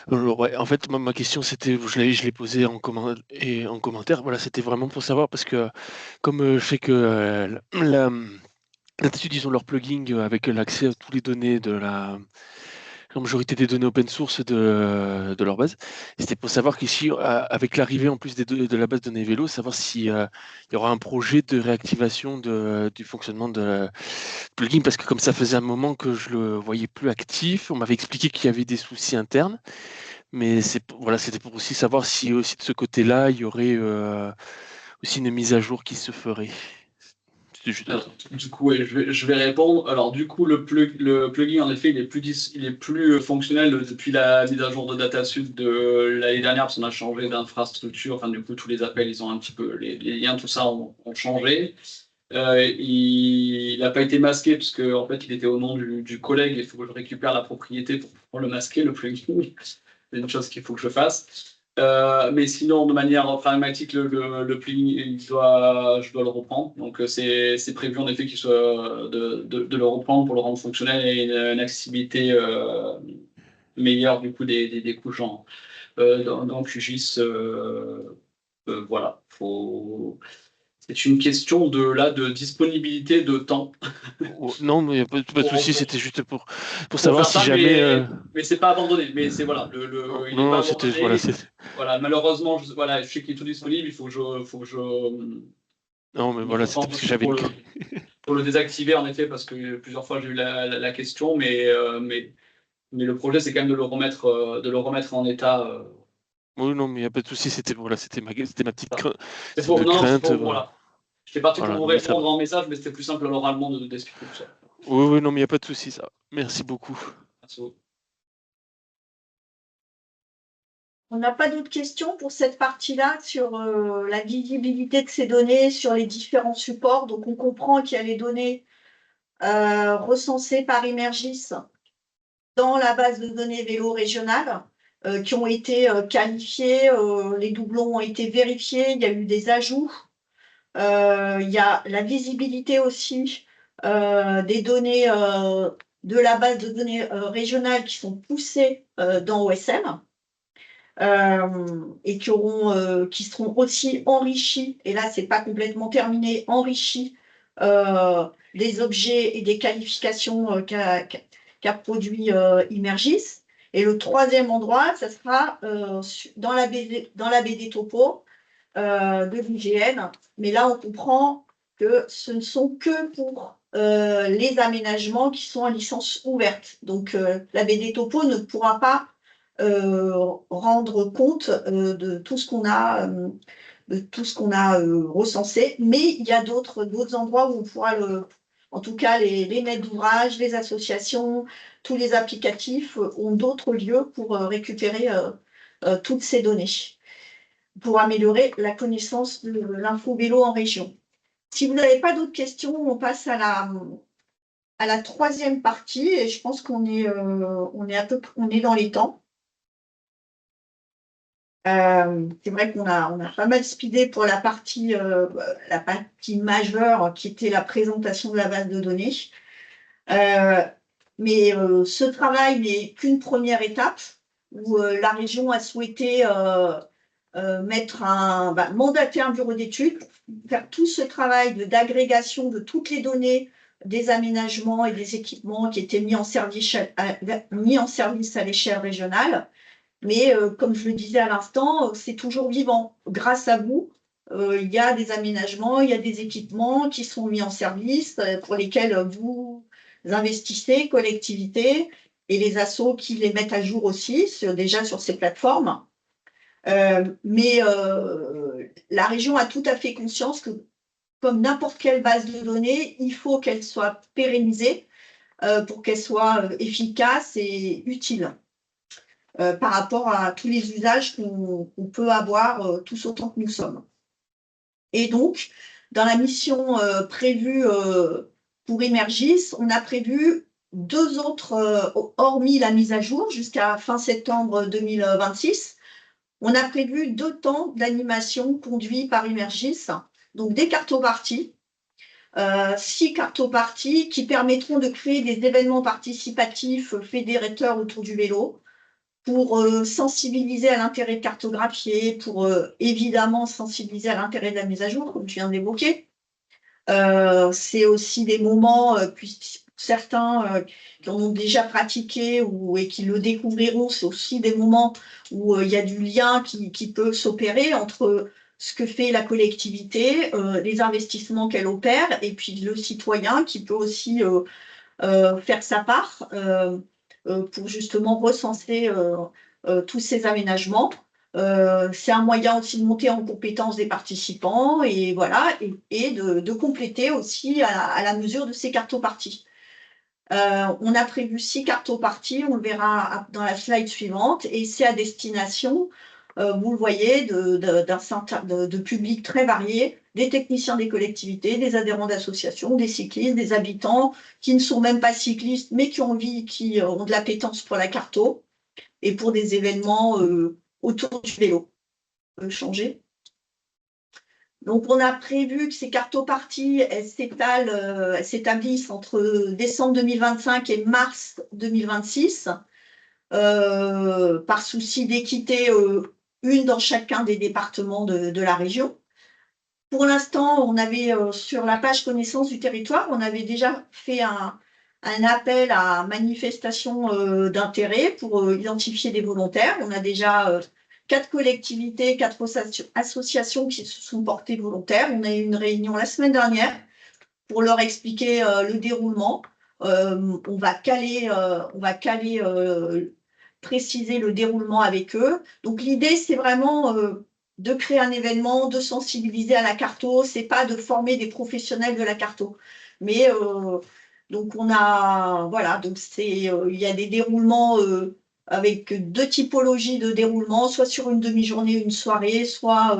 Bonjour, ouais. En fait, ma question, c'était, je l'ai posée en commentaire. Voilà, c'était vraiment pour savoir parce que, comme je sais que DataSuite, ils ont leur plugin avec l'accès à toutes les données de la majorité des données open source de leur base. C'était pour savoir qu'ici, avec l'arrivée en plus de la base de données vélo, savoir s'il y aura un projet de réactivation du fonctionnement de plugin, parce que comme ça faisait un moment que je le voyais plus actif, on m'avait expliqué qu'il y avait des soucis internes, mais voilà, c'était pour aussi savoir si aussi de ce côté-là, il y aurait aussi une mise à jour qui se ferait. Alors, du coup, ouais, je vais répondre. Alors, du coup, le plugin, en effet, il est plus fonctionnel depuis la mise à jour de DataSuite de l'année dernière, parce qu'on a changé d'infrastructure. Enfin, du coup, tous les appels, ils ont un petit peu, les liens, tout ça ont changé. Il n'a pas été masqué, parce qu'en fait, il était au nom du collègue. Il faut que je récupère la propriété pour le masquer, le plugin. C'est une chose qu'il faut que je fasse. Mais sinon, de manière pragmatique, le plugin, je dois le reprendre. Donc, c'est prévu en effet de le reprendre pour le rendre fonctionnel et une accessibilité meilleure du coup des couches dans QGIS. Voilà, c'est une question de disponibilité de temps. Non, mais pas de souci, c'était juste pour savoir si jamais. Mais c'est pas abandonné. Mais c'est voilà, il n'est pas c'était abandonné. Voilà, malheureusement, je sais qu'il est tout disponible. Il faut que je. Non, mais voilà, c'était parce que j'avais. Pour le désactiver en effet, parce que plusieurs fois j'ai eu la question, mais le projet c'est quand même de le remettre en état. Oui, non, mais il n'y a pas de souci, c'était ma petite crainte. Voilà. Je t'ai parti pour vous répondre en message, mais c'était plus simple oralement d'expliquer tout ça. Oui, non, mais il n'y a pas de souci, ça. Merci beaucoup. Merci. On n'a pas d'autres questions pour cette partie-là sur la visibilité de ces données sur les différents supports. Donc, on comprend qu'il y a les données recensées par Emergis dans la base de données vélo régionale qui ont été qualifiées, les doublons ont été vérifiés, il y a eu des ajouts. Il y a la visibilité aussi des données de la base de données régionale qui sont poussées dans OSM. Et qui seront aussi enrichis, et là, c'est pas complètement terminé, enrichis des objets et des qualifications qu'a produit Emergis. Et le troisième endroit, ça sera dans la BD topo de l'IGN. Mais là, on comprend que ce ne sont que pour les aménagements qui sont en licence ouverte. Donc, la BD topo ne pourra pas rendre compte de tout ce qu'on a, recensé, mais il y a d'autres endroits où on pourra en tout cas les maîtres d'ouvrage, les associations, tous les applicatifs ont d'autres lieux pour récupérer toutes ces données, pour améliorer la connaissance de l'info vélo en région. Si vous n'avez pas d'autres questions, on passe à à la troisième partie et je pense qu'on est, on est dans les temps. C'est vrai qu'on a pas mal speedé pour la partie majeure qui était la présentation de la base de données. Mais ce travail n'est qu'une première étape où la région a souhaité mandater un bureau d'études, faire tout ce travail d'agrégation de toutes les données des aménagements et des équipements qui étaient mis en service à l'échelle régionale. Mais comme je le disais à l'instant, c'est toujours vivant. Grâce à vous, il y a des aménagements, il y a des équipements qui sont mis en service, pour lesquels vous investissez, collectivités, et les assos qui les mettent à jour aussi, déjà sur ces plateformes. Mais la région a tout à fait conscience que, comme n'importe quelle base de données, il faut qu'elle soit pérennisée pour qu'elle soit efficace et utile par rapport à tous les usages qu'on peut avoir tous autant que nous sommes. Et donc, dans la mission prévue pour Emergis, on a prévu 2 autres, hormis la mise à jour jusqu'à fin septembre 2026, on a prévu 2 temps d'animation conduits par Emergis, donc des cartoparties, 6 cartoparties qui permettront de créer des événements participatifs fédérateurs autour du vélo pour sensibiliser à l'intérêt de cartographier, pour évidemment sensibiliser à l'intérêt de la mise à jour, comme tu viens d'évoquer. C'est aussi des moments, certains qui en ont déjà pratiqué et qui le découvriront, c'est aussi des moments où il y a du lien qui peut s'opérer entre ce que fait la collectivité, les investissements qu'elle opère, et puis le citoyen qui peut aussi faire sa part pour justement recenser tous ces aménagements. C'est un moyen aussi de monter en compétence des participants et voilà, et de compléter aussi à la mesure de ces cartoparties. On a prévu 6 cartoparties, on le verra dans la slide suivante, et c'est à destination, vous le voyez, de publics très variés, des techniciens des collectivités, des adhérents d'associations, des cyclistes, des habitants qui ne sont même pas cyclistes, mais qui ont de l'appétence pour la carto et pour des événements autour du vélo. Changer. Donc, on a prévu que ces cartoparties s'établissent entre décembre 2025 et mars 2026, par souci d'équité, une dans chacun des départements de la région. Pour l'instant, on avait sur la page connaissance du territoire, on avait déjà fait un appel à manifestation d'intérêt pour identifier des volontaires. On a déjà 4 collectivités, 4 associations qui se sont portées volontaires. On a eu une réunion la semaine dernière pour leur expliquer le déroulement. On va préciser le déroulement avec eux. Donc l'idée, c'est vraiment de créer un événement, de sensibiliser à la carto. C'est pas de former des professionnels de la carto, mais donc on a donc il y a des déroulements avec 2 typologies de déroulement, soit sur une demi-journée, une soirée, soit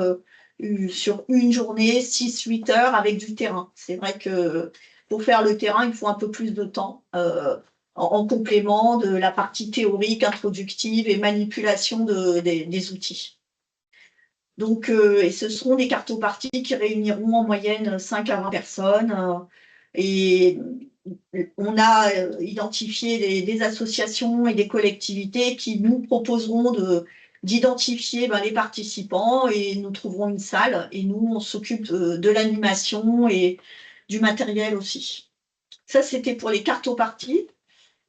sur une journée, 6-8 heures avec du terrain. C'est vrai que pour faire le terrain, il faut un peu plus de temps en complément de la partie théorique, introductive et manipulation des outils. Donc, et ce seront des cartoparties qui réuniront en moyenne 5 à 20 personnes. Et on a identifié des associations et des collectivités qui nous proposeront d'identifier les participants et nous trouverons une salle. Et nous, on s'occupe de l'animation et du matériel aussi. Ça, c'était pour les cartoparties.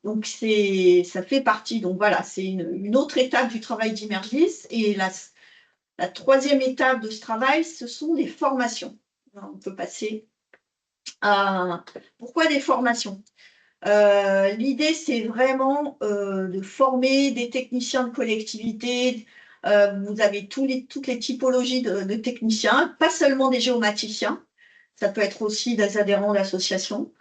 Donc, ça fait partie. Donc, voilà, c'est une autre étape du travail d'Emergis. Et la troisième étape de ce travail, ce sont les formations. On peut passer à... Pourquoi des formations? L'idée, c'est vraiment de former des techniciens de collectivité. Vous avez toutes les typologies de techniciens, pas seulement des géomaticiens. Ça peut être aussi des adhérents d'associations.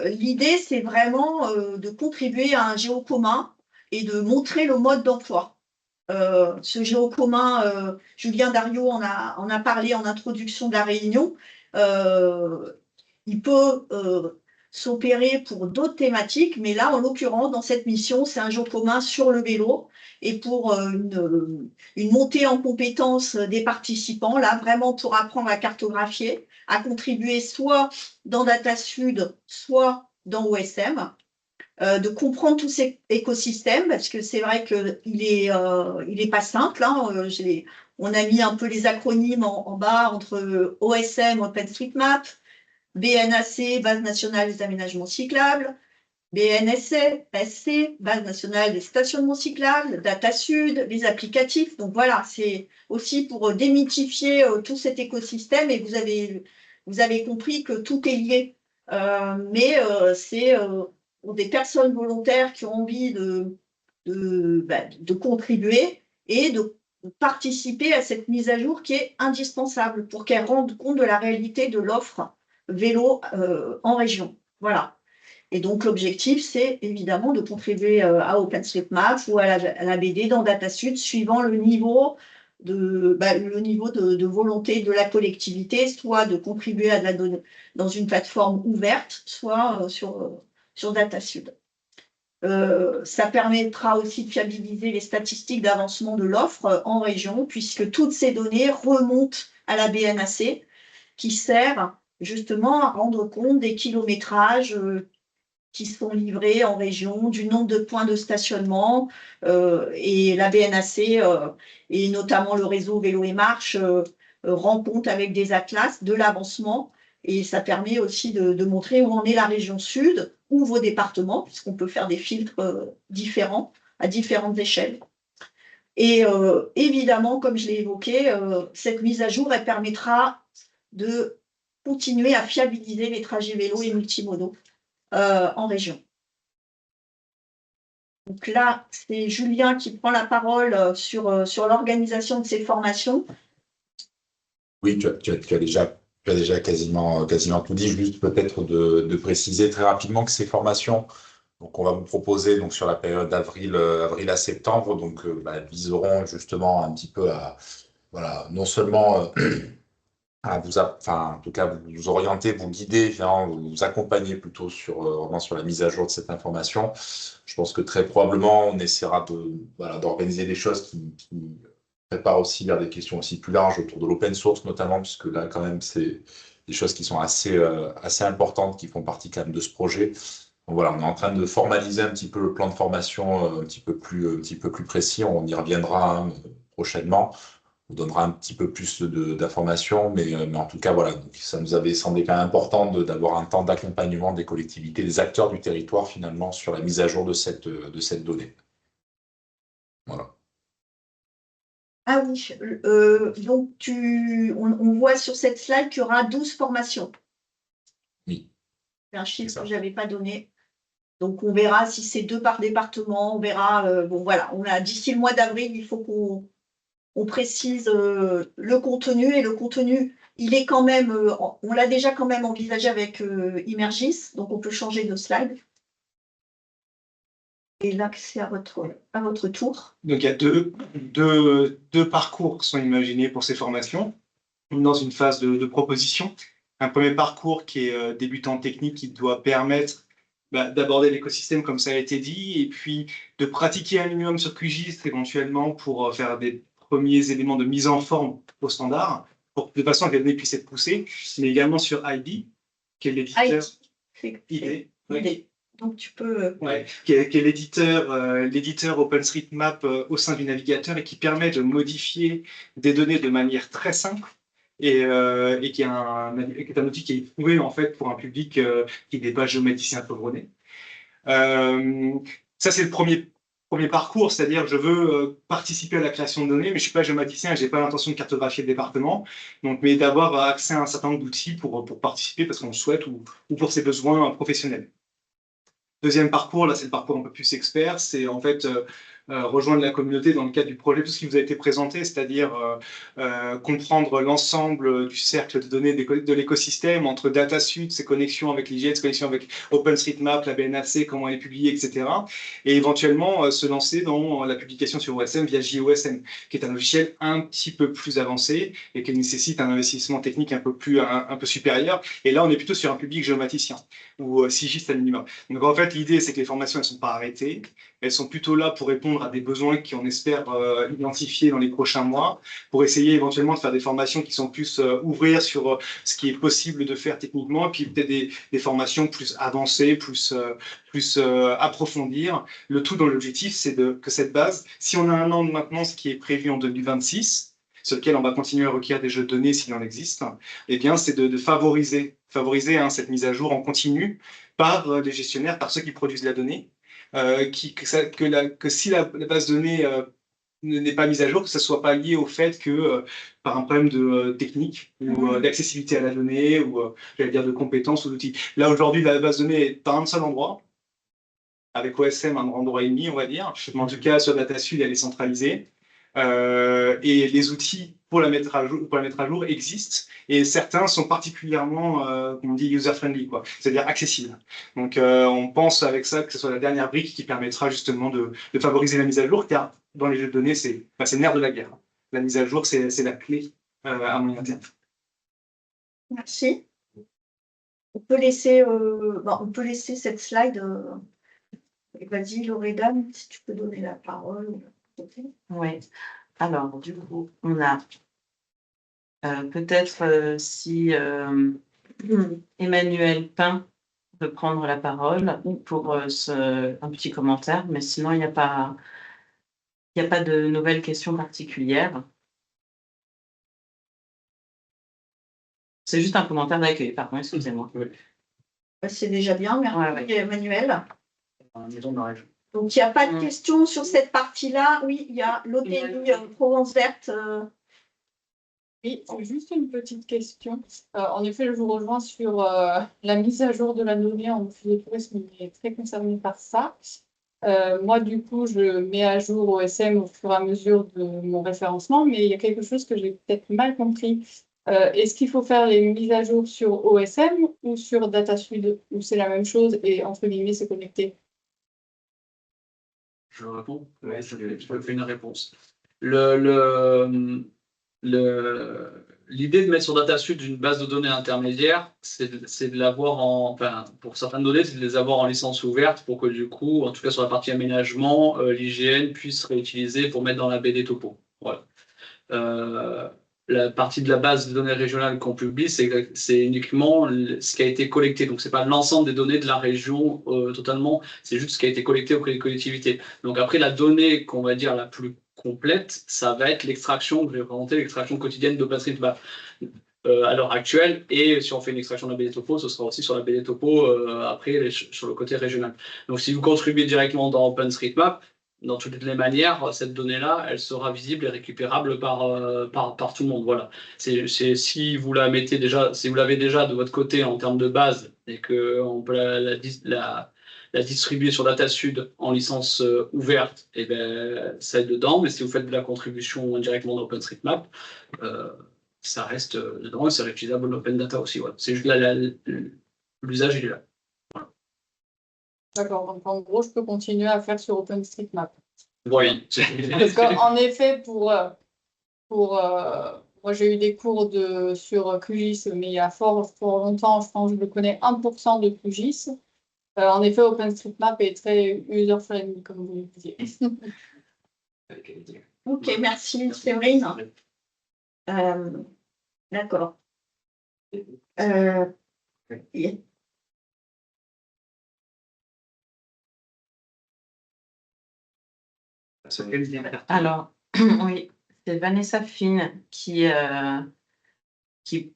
L'idée, c'est vraiment de contribuer à un géo commun et de montrer le mode d'emploi. Ce géo commun, Julien Dariot en a parlé en introduction de la réunion. Il peut s'opérer pour d'autres thématiques, mais là, en l'occurrence, dans cette mission, c'est un jour commun sur le vélo et pour une montée en compétences des participants, là, vraiment pour apprendre à cartographier, à contribuer soit dans DataSud, soit dans OSM, de comprendre tous ces écosystèmes, parce que c'est vrai qu'il est pas simple, hein, on a mis un peu les acronymes en bas entre OSM, OpenStreetMap, BNAC, Base nationale des aménagements cyclables, BNSC, Base nationale des stationnements cyclables, DataSud, les applicatifs. Donc voilà, c'est aussi pour démythifier tout cet écosystème et vous avez compris que tout est lié. Mais c'est pour des personnes volontaires qui ont envie de contribuer et de participer à cette mise à jour qui est indispensable pour qu'elles rendent compte de la réalité de l'offre vélo en région. Voilà. Et donc, l'objectif, c'est évidemment de contribuer à OpenStreetMap ou à la BD dans DataSud, suivant le niveau de volonté de la collectivité, soit de contribuer à de la donnée dans une plateforme ouverte, soit sur DataSud. Ça permettra aussi de fiabiliser les statistiques d'avancement de l'offre en région, puisque toutes ces données remontent à la BNAC, qui sert justement à rendre compte des kilométrages qui sont livrés en région, du nombre de points de stationnement, et la BNAC, et notamment le réseau Vélo et Marche, rend compte avec des atlas de l'avancement, et ça permet aussi de montrer où en est la région sud, ou vos départements, puisqu'on peut faire des filtres différents, à différentes échelles. Et évidemment, comme je l'ai évoqué, cette mise à jour, elle permettra de continuer à fiabiliser les trajets vélo et multimodaux en région. Donc là, c'est Julien qui prend la parole sur l'organisation de ces formations. Oui, tu as déjà quasiment tout dit. Juste peut-être de préciser très rapidement que ces formations, donc on va vous proposer donc sur la période d'avril à septembre, donc viseront justement un petit peu à non seulement à en tout cas vous orienter, vous guider, vous accompagner plutôt vraiment sur la mise à jour de cette information. Je pense que très probablement on essaiera d'organiser des choses qui préparent aussi vers des questions aussi plus larges autour de l'open source notamment, puisque là quand même c'est des choses qui sont assez importantes, qui font partie quand même de ce projet. Donc voilà, on est en train de formaliser un petit peu le plan de formation un petit peu plus précis. On y reviendra prochainement. On vous donnera un petit peu plus d'informations, mais en tout cas, voilà, donc ça nous avait semblé quand même important d'avoir un temps d'accompagnement des collectivités, des acteurs du territoire, finalement, sur la mise à jour de cette donnée. Voilà. Ah oui, donc on voit sur cette slide qu'il y aura 12 formations. Oui. C'est un chiffre que je n'avais pas donné. Donc, on verra si c'est 2 par département, on verra. Bon, voilà, d'ici le mois d'avril, il faut qu'on précise le contenu, et le contenu, il est quand même, on l'a déjà quand même envisagé avec Immergis, donc on peut changer de slide. Et là, c'est à votre tour. Donc, il y a deux parcours qui sont imaginés pour ces formations, dans une phase de proposition. Un premier parcours qui est débutant technique, qui doit permettre d'aborder l'écosystème comme ça a été dit, et puis de pratiquer un minimum sur QGIS éventuellement pour faire des premiers éléments de mise en forme au standard, de façon à que les données puissent être poussées, mais également sur ID, qui est l'éditeur. ID. Donc tu peux. Qui est l'éditeur OpenStreetMap au sein du navigateur, et qui permet de modifier des données de manière très simple, et qui est un outil qui est éprouvé en fait pour un public qui n'est pas géométricien chevronné. Ça, c'est le premier parcours, c'est-à-dire je veux participer à la création de données, mais je ne suis pas géomaticien et je n'ai pas l'intention de cartographier le département, mais d'avoir accès à un certain nombre d'outils pour participer parce qu'on le souhaite ou pour ses besoins professionnels. Deuxième parcours, là c'est le parcours un peu plus expert, c'est en fait rejoindre la communauté dans le cadre du projet, tout ce qui vous a été présenté, c'est-à-dire comprendre l'ensemble du cercle de données de l'écosystème entre DataSuite, ses connexions avec l'IGN, ses connexions avec OpenStreetMap, la BNAC, comment elle est publiée, etc. Et éventuellement se lancer dans la publication sur OSM via JOSM, qui est un logiciel un petit peu plus avancé et qui nécessite un investissement technique un peu supérieur. Et là, on est plutôt sur un public géomaticien ou sigiste à minimum. Donc en fait, l'idée, c'est que les formations, elles ne sont pas arrêtées. Elles sont plutôt là pour répondre à des besoins qu'on espère identifier dans les prochains mois, pour essayer éventuellement de faire des formations qui sont plus ouvrir sur ce qui est possible de faire techniquement, puis peut-être des formations plus avancées, plus approfondir. Le tout dans l'objectif, c'est que cette base, si on a un an de maintenance qui est prévu en 2026, sur lequel on va continuer à requérir des jeux de données s'il en existe, eh bien, c'est de favoriser cette mise à jour en continu par les gestionnaires, par ceux qui produisent la donnée, que si la base de données n'est pas mise à jour, que ce ne soit pas lié au fait que par un problème de technique ou d'accessibilité à la donnée ou j'allais dire de compétences ou d'outils. Là, aujourd'hui, la base de données est à un seul endroit, avec OSM un endroit et demi, on va dire. Mais en tout cas, sur DataSuite, elle est centralisée. Et les outils pour la mettre à jour existent, et certains sont particulièrement, on dit user-friendly, c'est-à-dire accessibles. Donc on pense avec ça que ce soit la dernière brique qui permettra justement de favoriser la mise à jour, car dans les jeux de données, c'est le nerf de la guerre. La mise à jour, c'est la clé à moyen terme. Merci. On peut laisser cette slide. Vas-y, Loredane, si tu peux donner la parole. Oui. Alors, du coup, on a peut-être si Emmanuel Pin peut prendre la parole pour un petit commentaire, mais sinon, il n'y a pas de nouvelles questions particulières. C'est juste un commentaire d'accueil, pardon, excusez-moi. C'est déjà bien, merci Emmanuel. Maison de la région. Donc, il n'y a pas de questions sur cette partie-là. Oui, il y a l'OTI Provence Verte. Oui, juste une petite question. En effet, je vous rejoins sur la mise à jour de la donnée en office de tourisme, on est très concerné par ça. Moi, du coup, je mets à jour OSM au fur et à mesure de mon référencement, mais il y a quelque chose que j'ai peut-être mal compris. Est-ce qu'il faut faire les mises à jour sur OSM ou sur DataSuite, ou c'est la même chose et entre guillemets, c'est connecté? Je réponds. Oui, je peux fais une réponse. L'idée de mettre sur DataSuite une base de données intermédiaire, c'est de l'avoir pour certaines données, c'est de les avoir en licence ouverte pour que du coup, en tout cas sur la partie aménagement, l'IGN puisse réutiliser pour mettre dans la BD topo. Voilà. La partie de la base de données régionale qu'on publie, c'est uniquement ce qui a été collecté. Donc, ce n'est pas l'ensemble des données de la région totalement, c'est juste ce qui a été collecté auprès des collectivités. Donc, après, la donnée qu'on va dire la plus complète, ça va être l'extraction, que je vais présenter, l'extraction quotidienne d'OpenStreetMap à l'heure actuelle. Et si on fait une extraction de la BD Topo, ce sera aussi sur la BD Topo après, sur le côté régional. Donc, si vous contribuez directement dans OpenStreetMap, dans toutes les manières, cette donnée-là, elle sera visible et récupérable par tout le monde. Voilà. Si vous la mettez déjà, si vous l'avez déjà de votre côté en termes de base et qu'on peut la distribuer sur DataSuite en licence ouverte, et ben ça est dedans. Mais si vous faites de la contribution directement dans OpenStreetMap, ça reste dedans et c'est réutilisable en Open Data aussi. Voilà. C'est juste l'usage, il est là. D'accord, donc en gros, je peux continuer à faire sur OpenStreetMap. Oui. Parce qu'en effet, moi j'ai eu des cours sur QGIS, mais il y a fort longtemps, je pense que je connais 1% de QGIS. En effet, OpenStreetMap est très user-friendly, comme vous le disiez. Ok, merci Séverine. D'accord. Alors, oui, c'est Vanessa Fine qui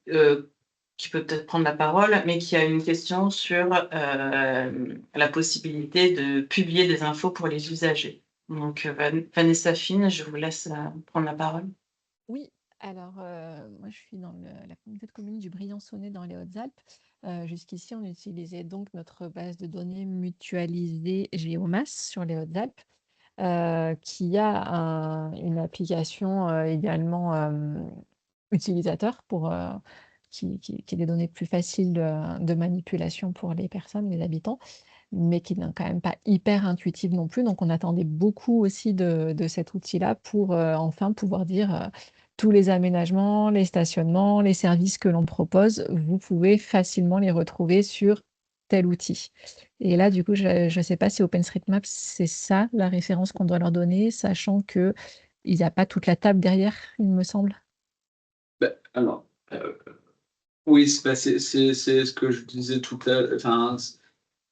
peut peut-être prendre la parole, mais qui a une question sur la possibilité de publier des infos pour les usagers. Donc, Vanessa Fine, je vous laisse prendre la parole. Oui, alors moi je suis dans la communauté de communes du Briançonnais dans les Hautes-Alpes. Jusqu'ici, on utilisait donc notre base de données mutualisée Géomass sur les Hautes-Alpes. qui a une application également utilisateur pour qui est des données plus faciles de manipulation pour les personnes, les habitants, mais qui n'est quand même pas hyper intuitive non plus. Donc, on attendait beaucoup aussi de cet outil-là pour enfin pouvoir dire tous les aménagements, les stationnements, les services que l'on propose, vous pouvez facilement les retrouver sur tel outil. Et là, du coup, je ne sais pas si OpenStreetMap, c'est ça la référence qu'on doit leur donner, sachant qu'il n'y a pas toute la table derrière, il me semble. Alors, oui, c'est ce que je disais tout à l'heure. Enfin,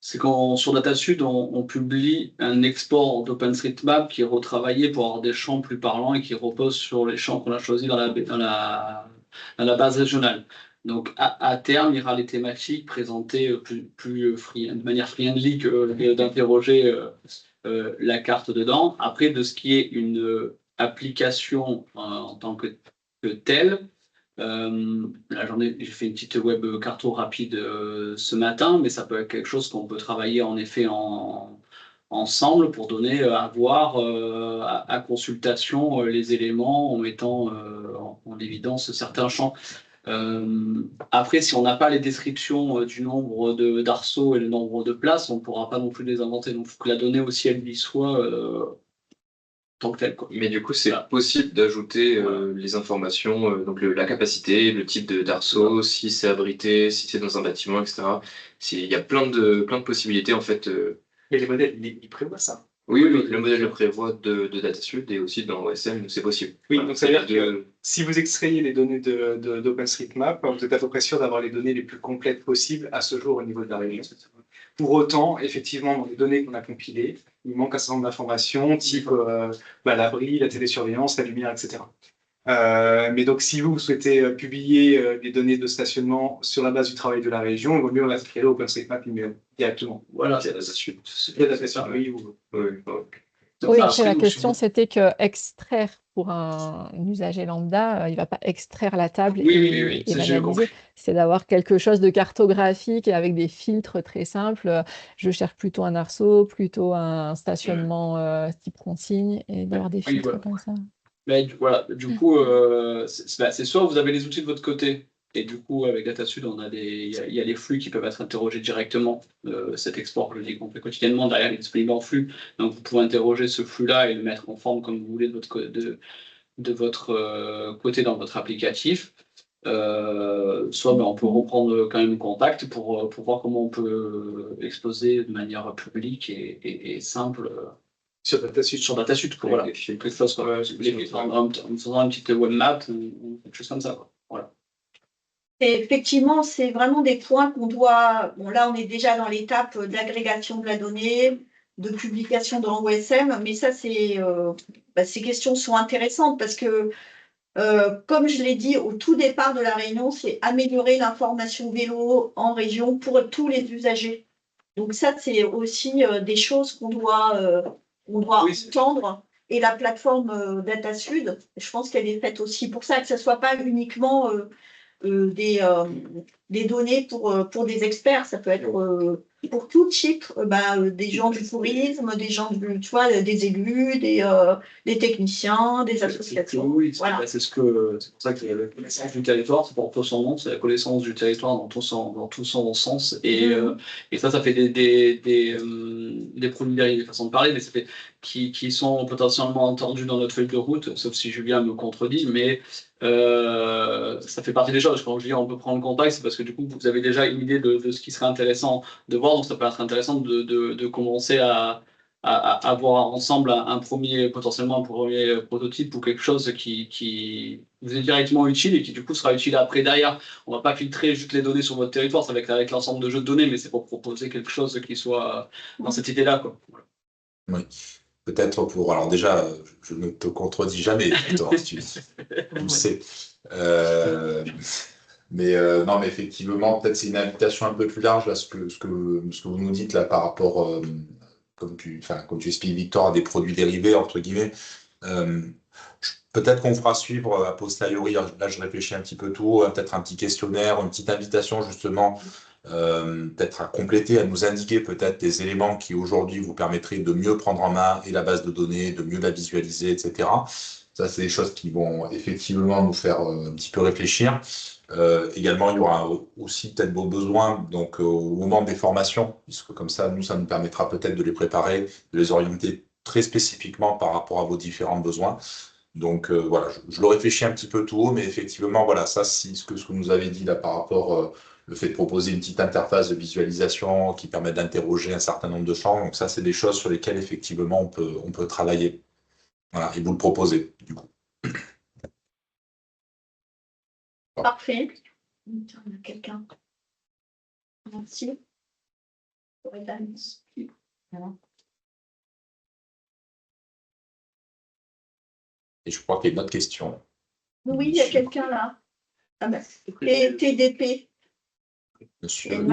c'est quand sur DataSud, on publie un export d'OpenStreetMap qui est retravaillé pour avoir des champs plus parlants et qui repose sur les champs qu'on a choisis dans la base régionale. Donc, à terme, il y aura les thématiques présentées de manière friendly que d'interroger la carte dedans. Après, de ce qui est une application en tant que telle, là, j'ai fait une petite web carto rapide ce matin, mais ça peut être quelque chose qu'on peut travailler en effet ensemble pour donner à voir à consultation les éléments en mettant en évidence certains champs. Après, si on n'a pas les descriptions du nombre d'arceaux et le nombre de places, on ne pourra pas non plus les inventer. Donc, il faut que la donnée aussi, elle y soit tant que telle, quoi. Mais du coup, c'est possible d'ajouter les informations, donc la capacité, le type d'arceau, si c'est abrité, si c'est dans un bâtiment, etc. Il y a plein de possibilités en fait. Et les modèles, ils prévoient ça. Oui, le modèle le prévoit de DataSud et aussi dans OSM, c'est possible. Oui, donc ça veut dire que si vous extrayez les données d'OpenStreetMap, vous êtes à peu près sûr d'avoir les données les plus complètes possibles à ce jour au niveau de la région. Pour autant, effectivement, dans les données qu'on a compilées, il manque un certain nombre d'informations, type l'abri, la télésurveillance, la lumière, etc. Mais donc, si vous souhaitez publier les données de stationnement sur la base du travail de la région, il vaut mieux inscrire OpenStreetMap directement. Voilà, c'est DataSud. Oui, Oui, après la question c'était que extraire pour un usager lambda, il ne va pas extraire la table Oui, et ça, j'ai compris. l'analyser. C'est d'avoir quelque chose de cartographique et avec des filtres très simples. Je cherche plutôt un arceau, plutôt un stationnement type consigne et d'avoir des filtres voilà. comme ça. Mais du coup, c'est soit vous avez les outils de votre côté, et du coup, avec DataSud, il y a les flux qui peuvent être interrogés directement. Cet export, je le dis qu'on fait quotidiennement, derrière, il est disponible en flux. Donc, vous pouvez interroger ce flux-là et le mettre en forme comme vous voulez de votre côté dans votre applicatif. Soit on peut reprendre quand même contact pour voir comment on peut exposer de manière publique et simple. Sur DataSud, quoi, voilà. Quelque chose comme en faisant une petite webmap ou quelque chose comme ça, quoi. Voilà. Et effectivement, c'est vraiment des points qu'on doit. Bon, là, on est déjà dans l'étape d'agrégation de la donnée, de publication dans OSM, mais ça, ces questions sont intéressantes parce que, comme je l'ai dit au tout départ de la réunion, c'est améliorer l'information vélo en région pour tous les usagers. Donc ça, c'est aussi des choses qu'on doit entendre. Et la plateforme DataSud, je pense qu'elle est faite aussi pour ça, que ce ne soit pas uniquement des données pour des experts. Ça peut être pour tout type, des gens du tourisme, des gens des élus, des techniciens, des associations. Oui, voilà. C'est pour ça que la connaissance du territoire, c'est pour son nom, c'est la connaissance du territoire dans tout son sens. Et ça fait des produits dérivés, des façons de parler, mais ça fait qui sont potentiellement entendus dans notre feuille de route, sauf si Julien me contredit, mais ça fait partie des choses. Quand je dis on peut prendre contact, c'est parce que du coup vous avez déjà une idée de ce qui serait intéressant de voir, donc ça peut être intéressant de commencer à voir ensemble potentiellement un premier prototype ou quelque chose qui vous est directement utile et qui du coup sera utile après derrière. On va pas filtrer juste les données sur votre territoire, ça va être avec l'ensemble de jeux de données, mais c'est pour proposer quelque chose qui soit dans cette idée-là, quoi. Voilà. Oui. Peut-être alors déjà, je ne te contredis jamais, Victor, tu le sais. Mais effectivement, peut-être c'est une invitation un peu plus large à ce que vous nous dites là par rapport, comme tu expliques, Victor, à des produits dérivés, entre guillemets. Peut-être qu'on fera suivre a posteriori, là je réfléchis un petit peu tout, peut-être un petit questionnaire, une petite invitation justement peut-être à compléter, à nous indiquer peut-être des éléments qui aujourd'hui vous permettraient de mieux prendre en main et la base de données, de mieux la visualiser, etc. Ça, c'est des choses qui vont effectivement nous faire un petit peu réfléchir. Également, il y aura aussi peut-être vos besoins donc, au moment des formations, puisque comme ça, nous, ça nous permettra peut-être de les préparer, de les orienter très spécifiquement par rapport à vos différents besoins. Donc voilà, je le réfléchis un petit peu tout haut, mais effectivement, voilà, ça, ce que vous nous avez dit là par rapport le fait de proposer une petite interface de visualisation qui permet d'interroger un certain nombre de champs. Donc ça, c'est des choses sur lesquelles effectivement on peut travailler. Voilà, et vous le proposez, du coup. Parfait. On a quelqu'un. Merci. Et je crois qu'il y a une autre question. Oui, il y a quelqu'un là. Ah ben, TDP. Monsieur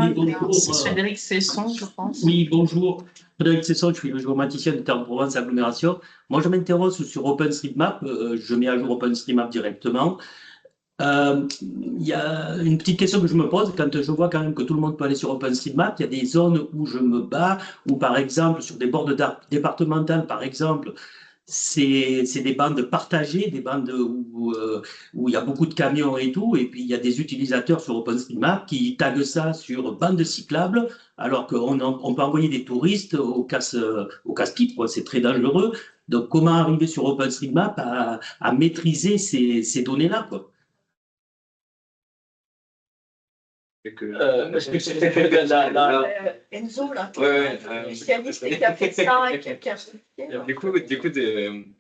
Frédéric Cesson, je pense. Oui, bonjour. Frédéric Cesson, je suis le géomaticien de Terre-de-Provence Agglomération. Moi, je m'interroge sur OpenStreetMap. Je mets à jour OpenStreetMap directement. Il y a une petite question que je me pose quand je vois quand même que tout le monde peut aller sur OpenStreetMap. Il y a des zones où je me bats, où par exemple, sur des bornes départementales, par exemple, c'est des bandes partagées, des bandes où il y a beaucoup de camions et tout, et puis il y a des utilisateurs sur OpenStreetMap qui taguent ça sur bande cyclable, alors qu'on peut envoyer des touristes au casse-pipe, quoi. C'est très dangereux. Donc comment arriver sur OpenStreetMap à maîtriser ces données-là, quoi? Enzo, là, ouais, spécialiste et qui a fait ça, et qui a Du coup,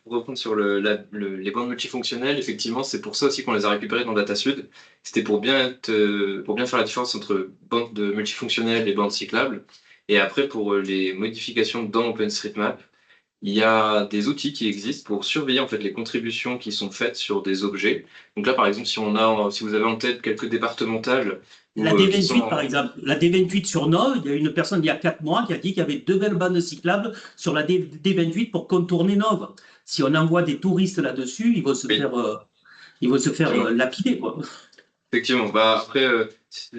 pour reprendre sur les bandes multifonctionnelles, effectivement, c'est pour ça aussi qu'on les a récupérées dans DataSud. C'était pour bien faire la différence entre bandes multifonctionnelles et bandes cyclables. Et après, pour les modifications dans OpenStreetMap, il y a des outils qui existent pour surveiller en fait les contributions qui sont faites sur des objets. Donc là, par exemple, si vous avez en tête quelques départementales. La D28, par exemple, la D28 sur Nov, il y a une personne il y a 4 mois qui a dit qu'il y avait 2 belles bandes cyclables sur la D28 pour contourner Nov. Si on envoie des touristes là-dessus, ils vont se faire lapider, quoi. Effectivement. Bah, après, si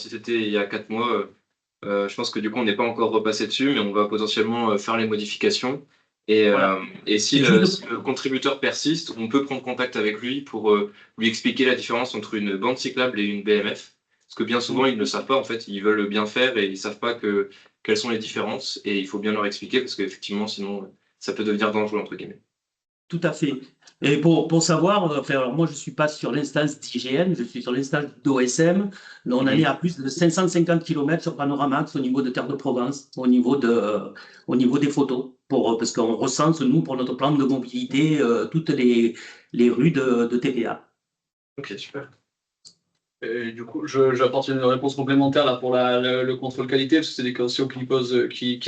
c'était il y a 4 mois, je pense que du coup, on n'est pas encore repassé dessus, mais on va potentiellement faire les modifications. Et, Voilà. et si le contributeur persiste, on peut prendre contact avec lui pour lui expliquer la différence entre une bande cyclable et une BMF. Parce que bien souvent, ils ne savent pas, en fait, ils veulent bien faire et ils ne savent pas quelles sont les différences. Et il faut bien leur expliquer parce qu'effectivement, sinon, ça peut devenir dangereux, entre guillemets. Tout à fait. Et pour savoir, alors moi je ne suis pas sur l'instance d'IGN, je suis sur l'instance d'OSM. On en est à plus de 550 km sur Panoramax au niveau de Terre-de-Provence, au niveau des photos, parce qu'on recense, nous, pour notre plan de mobilité, toutes les rues de TVA. Ok, super. Et du coup, j'apporte une réponse complémentaire là, pour le contrôle qualité, parce que c'est des questions qui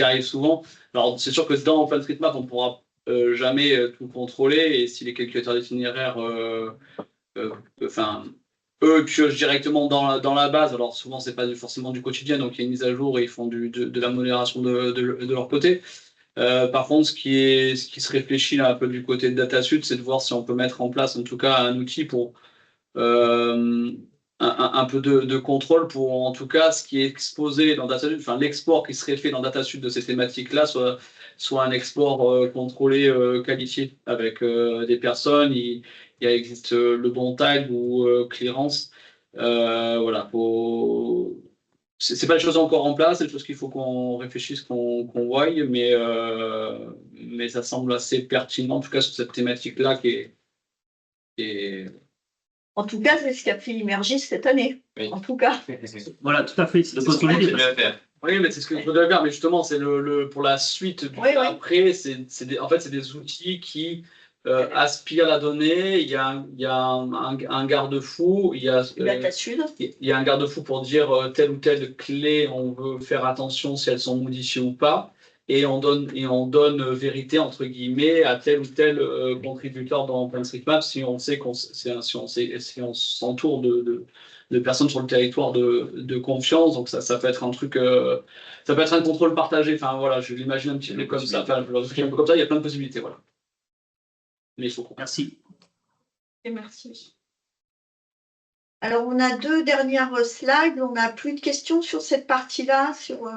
arrivent souvent. Alors, c'est sûr que dans OpenStreetMap, on ne pourra jamais tout contrôler, et si les calculateurs d'itinéraire, eux piochent directement dans la base, alors souvent, ce n'est pas forcément du quotidien, donc il y a une mise à jour et ils font de la modération de leur côté. Par contre, ce qui se réfléchit là, un peu du côté de DataSud, c'est de voir si on peut mettre en place en tout cas un outil pour un peu de contrôle pour en tout cas ce qui est exposé dans DataSud, enfin l'export qui serait fait dans DataSud de ces thématiques-là soit un export contrôlé, qualifié avec des personnes. Il existe le bon tag ou clearance. Voilà, c'est pas des choses encore en place, c'est des choses qu'il faut qu'on réfléchisse, qu'on voie, mais ça semble assez pertinent en tout cas sur cette thématique-là qui est En tout cas, c'est ce qu'a fait Immergis cette année. Oui. En tout cas. Voilà, tout à fait. C'est ce qu'on continue à faire. Oui, mais c'est ce que je voudrais faire. Mais justement, c'est pour la suite. Après, c'est des outils qui aspirent la donnée. Il y a un garde-fou. Il y a un garde-fou pour dire telle ou telle clé, on veut faire attention si elles sont modifiées ou pas. Et on donne vérité entre guillemets à tel ou tel contributeur dans OpenStreetMap si on sait si on s'entoure de personnes sur le territoire de confiance. Donc ça peut être un truc, ça peut être un contrôle partagé. Enfin voilà, je l'imagine un petit peu comme ça. Enfin, un peu comme ça, il y a plein de possibilités. Voilà. Mais il faut. Merci. Et merci. Alors, on a 2 dernières slides. On n'a plus de questions sur cette partie-là, sur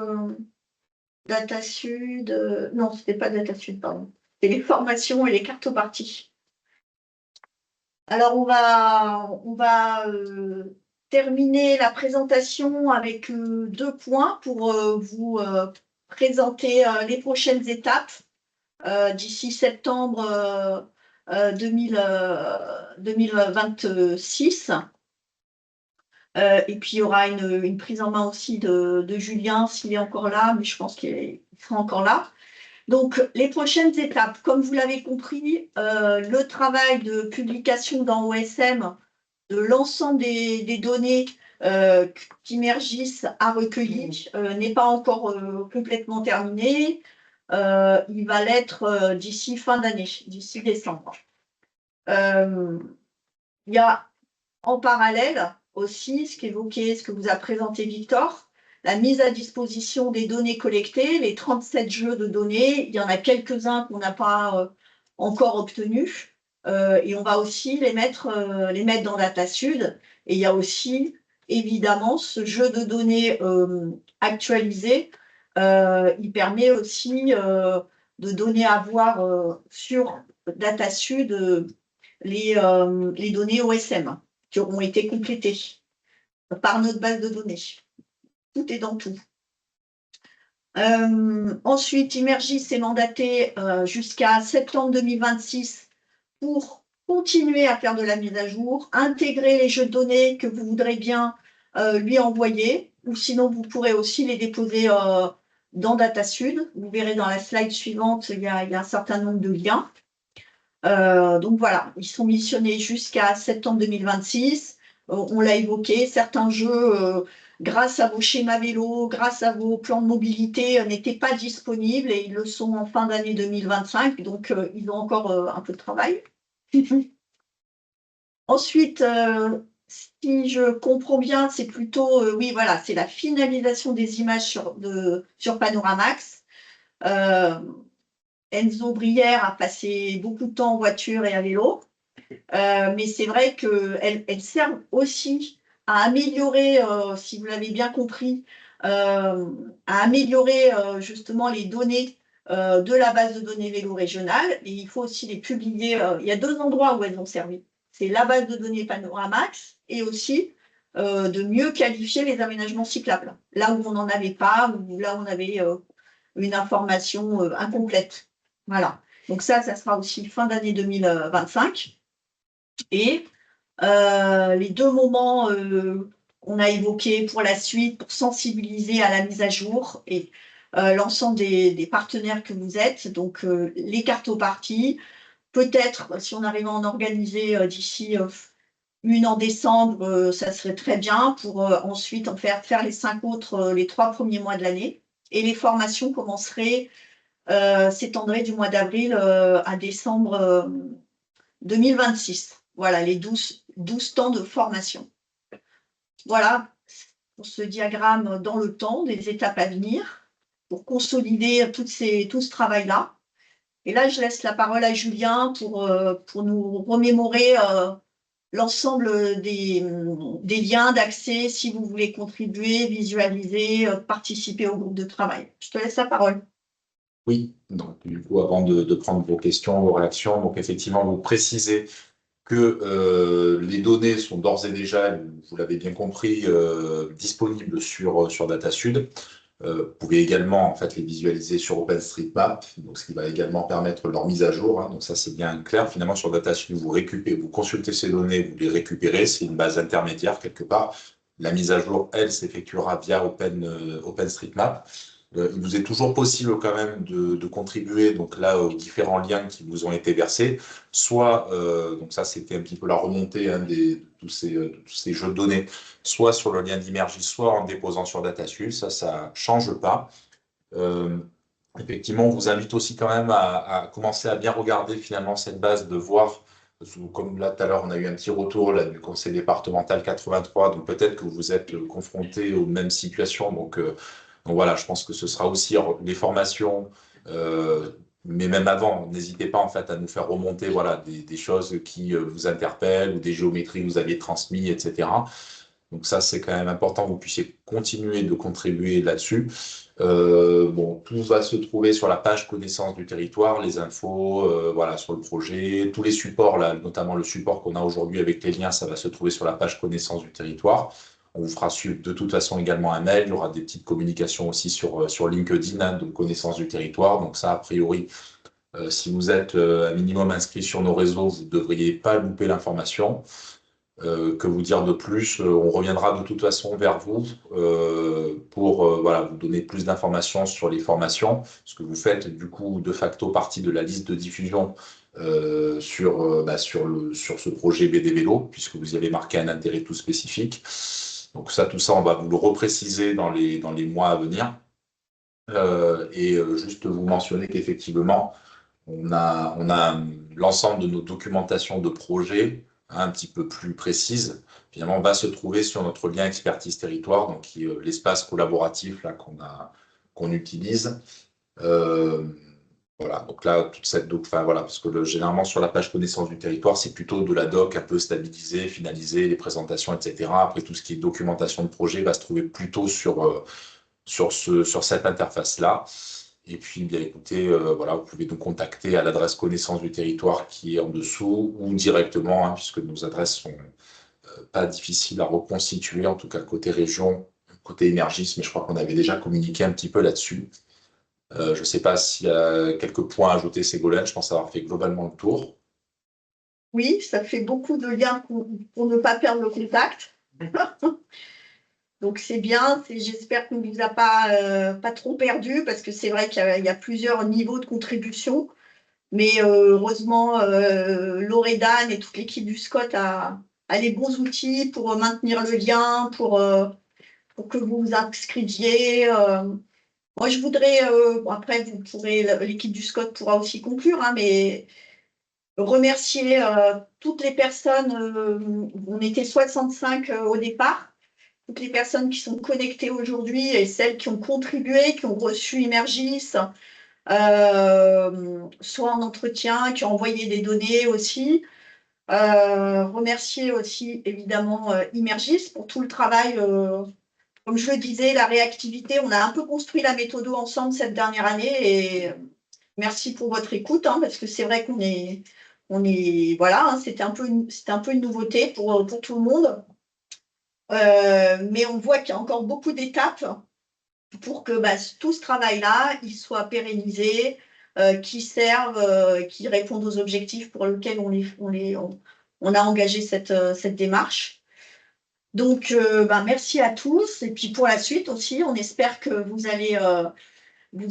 DataSud. Non, ce n'était pas DataSud, pardon. C'est les formations et les cartoparties. Alors, on va terminer la présentation avec 2 points pour vous présenter les prochaines étapes d'ici septembre 2026. Et puis, il y aura une prise en main aussi de Julien, s'il est encore là, mais je pense qu'il sera encore là. Donc, les prochaines étapes, comme vous l'avez compris, le travail de publication dans OSM de l'ensemble des données qu'Immergis a recueillies n'est pas encore complètement terminé. Il va l'être d'ici fin d'année, d'ici décembre. Il y a en parallèle aussi ce qu'évoquait, ce que vous a présenté Victor, la mise à disposition des données collectées, les 37 jeux de données. Il y en a quelques-uns qu'on n'a pas encore obtenus. Et on va aussi les mettre dans DataSud. Et il y a aussi, évidemment, ce jeu de données actualisé. Il permet aussi de donner à voir sur DataSud les données OSM qui auront été complétées par notre base de données. Tout est dans tout. Ensuite, Immergis est mandaté jusqu'à septembre 2026 pour continuer à faire de la mise à jour, intégrer les jeux de données que vous voudrez bien lui envoyer, ou sinon vous pourrez aussi les déposer dans DataSud. Vous verrez dans la slide suivante, il y a un certain nombre de liens. Donc voilà, ils sont missionnés jusqu'à septembre 2026. On l'a évoqué, certains jeux, grâce à vos schémas vélo, grâce à vos plans de mobilité, n'étaient pas disponibles et ils le sont en fin d'année 2025. Donc, ils ont encore un peu de travail. Ensuite, si je comprends bien, c'est plutôt, oui, voilà, c'est la finalisation des images sur Panoramax. Enzo Brière a passé beaucoup de temps en voiture et à vélo. Mais c'est vrai qu'elles servent aussi à améliorer, si vous l'avez bien compris, à améliorer justement les données de la base de données vélo régionale. Et il faut aussi les publier. Il y a 2 endroits où elles ont servi. C'est la base de données Panoramax et aussi de mieux qualifier les aménagements cyclables. Là où on n'en avait pas, ou là où on avait une information incomplète. Voilà. Donc ça sera aussi fin d'année 2025. Et les 2 moments qu'on a évoqués pour la suite, pour sensibiliser à la mise à jour et l'ensemble des partenaires que vous êtes, donc les cartoparties, peut-être si on arrive à en organiser d'ici une en décembre, ça serait très bien pour ensuite en faire les 5 autres les 3 premiers mois de l'année. Et les formations s'étendraient du mois d'avril à décembre 2026. Voilà, les 12 temps de formation. Voilà, pour ce diagramme dans le temps, des étapes à venir, pour consolider tout ce travail-là. Et là, je laisse la parole à Julien pour nous remémorer l'ensemble des liens d'accès, si vous voulez contribuer, visualiser, participer au groupe de travail. Je te laisse la parole. Oui, donc du coup, avant de prendre vos questions, vos réactions, donc effectivement, vous précisez que les données sont d'ores et déjà, vous l'avez bien compris, disponibles sur DataSud. Vous pouvez également en fait, les visualiser sur OpenStreetMap, donc ce qui va également permettre leur mise à jour. Hein, donc ça, c'est bien clair. Finalement, sur DataSud, vous consultez ces données, vous les récupérez. C'est une base intermédiaire quelque part. La mise à jour, elle, s'effectuera via OpenStreetMap. Il vous est toujours possible quand même de contribuer donc là aux différents liens qui vous ont été versés, soit donc ça c'était un petit peu la remontée de tous ces jeux de données, soit sur le lien d'Immergis, soit en déposant sur DataSud, ça change pas. Effectivement, on vous invite aussi quand même à commencer à bien regarder finalement cette base, de voir, comme là tout à l'heure on a eu un petit retour là, du conseil départemental 83, donc peut-être que vous êtes confronté aux mêmes situations, donc voilà, je pense que ce sera aussi les formations Mais même avant, n'hésitez pas en fait à nous faire remonter voilà, des choses qui vous interpellent ou des géométries que vous aviez transmises, etc. Donc ça, c'est quand même important que vous puissiez continuer de contribuer là-dessus. Bon, tout va se trouver sur la page connaissance du territoire, les infos, voilà, sur le projet, tous les supports, là, notamment le support qu'on a aujourd'hui avec les liens, ça va se trouver sur la page connaissance du territoire. On vous fera suivre de toute façon également un mail. Il y aura des petites communications aussi sur LinkedIn, hein, de connaissance du territoire. Donc ça, a priori, si vous êtes un minimum inscrit sur nos réseaux, vous ne devriez pas louper l'information. Que vous dire de plus? On reviendra de toute façon vers vous pour voilà, vous donner plus d'informations sur les formations, ce que vous faites du coup de facto partie de la liste de diffusion sur ce projet BD Vélo, puisque vous y avez marqué un intérêt tout spécifique. Donc ça, tout ça, on va vous le repréciser dans les mois à venir. Juste vous mentionner qu'effectivement, on a l'ensemble de nos documentations de projets un petit peu plus précises. Finalement, va se trouver sur notre lien expertise territoire, donc qui est l'espace collaboratif là qu'on utilise. Voilà, donc là, toute cette doc, enfin voilà, parce que généralement sur la page connaissance du territoire, c'est plutôt de la doc un peu stabilisée, finalisée, les présentations, etc. Après, tout ce qui est documentation de projet va se trouver plutôt sur cette interface-là. Et puis, bien écoutez, voilà, vous pouvez nous contacter à l'adresse connaissance du territoire qui est en dessous ou directement, hein, puisque nos adresses sont pas difficiles à reconstituer, en tout cas côté région, côté énergie, mais je crois qu'on avait déjà communiqué un petit peu là-dessus. Je ne sais pas s'il y a quelques points à ajouter, Ségolène. Je pense avoir fait globalement le tour. Oui, ça fait beaucoup de liens pour ne pas perdre le contact. Donc c'est bien. J'espère qu'on ne vous a pas trop perdu, parce que c'est vrai qu'il y a plusieurs niveaux de contribution. Mais heureusement, Loredane et toute l'équipe du SCOT a les bons outils pour maintenir le lien, pour que vous vous inscriviez. Moi, je voudrais, après, l'équipe du SCOT pourra aussi conclure, hein, mais remercier toutes les personnes. On était 65 au départ. Toutes les personnes qui sont connectées aujourd'hui et celles qui ont contribué, qui ont reçu Immergis, soit en entretien, qui ont envoyé des données aussi. Remercier aussi évidemment Immergis pour tout le travail. Comme je le disais, la réactivité, on a un peu construit la méthode ensemble cette dernière année, et merci pour votre écoute, hein, parce que c'est vrai qu'on est voilà, hein, c'était un peu une nouveauté pour tout le monde. Mais on voit qu'il y a encore beaucoup d'étapes pour que tout ce travail-là, il soit pérennisé, qui serve, qui réponde aux objectifs pour lesquels on a engagé cette démarche. Donc, merci à tous. Et puis pour la suite aussi, on espère que vous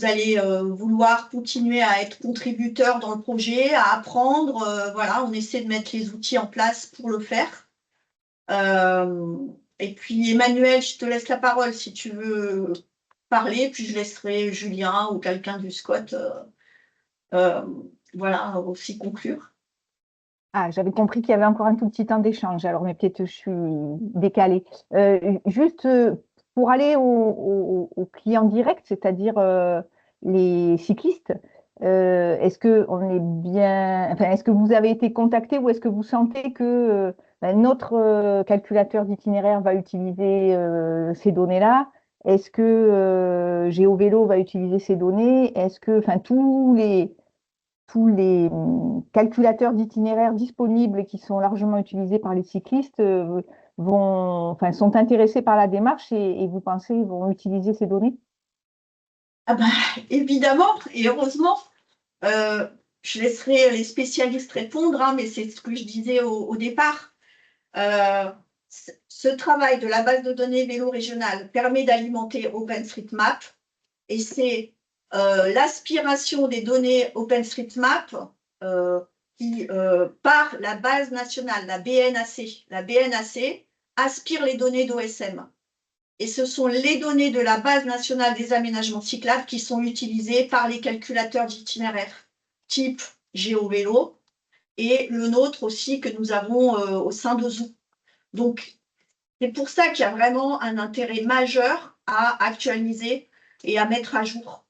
allez vouloir continuer à être contributeur dans le projet, à apprendre. Voilà, on essaie de mettre les outils en place pour le faire. Et puis Emmanuel, je te laisse la parole si tu veux parler, puis je laisserai Julien ou quelqu'un du SCOT voilà, aussi conclure. Ah, j'avais compris qu'il y avait encore un tout petit temps d'échange, alors mais peut-être je suis décalée. Juste pour aller aux clients directs, c'est-à-dire les cyclistes, est-ce que est-ce que vous avez été contacté, ou est-ce que vous sentez que notre calculateur d'itinéraire va utiliser ces données-là? Est-ce que GeoVélo va utiliser ces données? Est-ce que, tous les calculateurs d'itinéraires disponibles qui sont largement utilisés par les cyclistes sont intéressés par la démarche, et vous pensez qu'ils vont utiliser ces données? Ah évidemment, et heureusement. Je laisserai les spécialistes répondre, hein, mais c'est ce que je disais au départ. Ce travail de la base de données vélo régionale permet d'alimenter OpenStreetMap, et c'est l'aspiration des données OpenStreetMap qui, par la base nationale, la BNAC. La BNAC aspire les données d'OSM. Et ce sont les données de la base nationale des aménagements cyclables qui sont utilisées par les calculateurs d'itinéraire type GeoVélo, et le nôtre aussi que nous avons au sein de Zoo. Donc, c'est pour ça qu'il y a vraiment un intérêt majeur à actualiser et à mettre à jour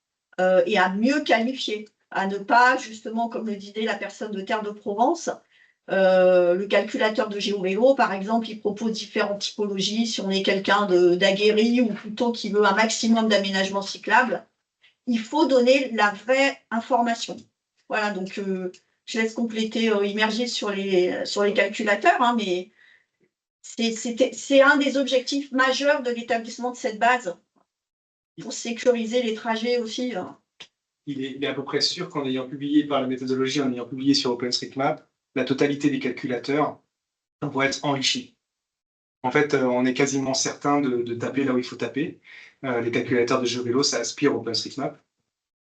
et à mieux qualifier. à ne pas, justement, comme le disait la personne de Terre de Provence, le calculateur de GeoVélo, par exemple, il propose différentes typologies. Si on est quelqu'un d'aguerri ou plutôt qui veut un maximum d'aménagement cyclable, il faut donner la vraie information. Voilà, donc je laisse compléter immerger sur les calculateurs, hein, mais c'est un des objectifs majeurs de l'établissement de cette base pour sécuriser les trajets aussi. Hein. Il est à peu près sûr qu'en ayant publié par la méthodologie, en ayant publié sur OpenStreetMap, la totalité des calculateurs vont être enrichis. En fait, on est quasiment certain de taper là où il faut taper. Les calculateurs de GeoVélo, ça aspire OpenStreetMap.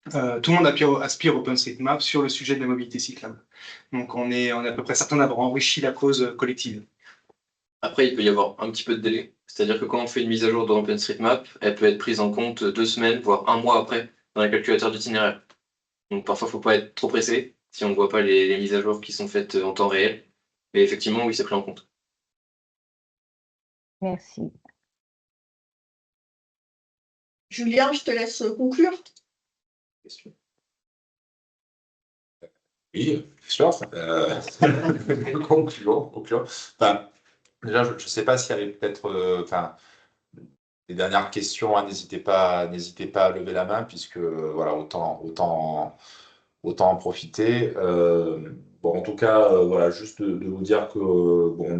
Tout le monde aspire OpenStreetMap sur le sujet de la mobilité cyclable. Donc on est à peu près certain d'avoir enrichi la cause collective. Après, il peut y avoir un petit peu de délai. C'est-à-dire que quand on fait une mise à jour dans OpenStreetMap, elle peut être prise en compte 2 semaines, voire 1 mois après, dans les calculateurs d'itinéraire. Donc parfois, il ne faut pas être trop pressé si on ne voit pas les mises à jour qui sont faites en temps réel. Mais effectivement, oui, c'est pris en compte. Merci. Julien, je te laisse conclure. Oui, sûr. Concluons. Enfin, déjà, je ne sais pas s'il y avait peut-être les dernières questions, hein, n'hésitez pas à lever la main, puisque voilà, autant en profiter. Bon, en tout cas, voilà, juste de vous dire que bon,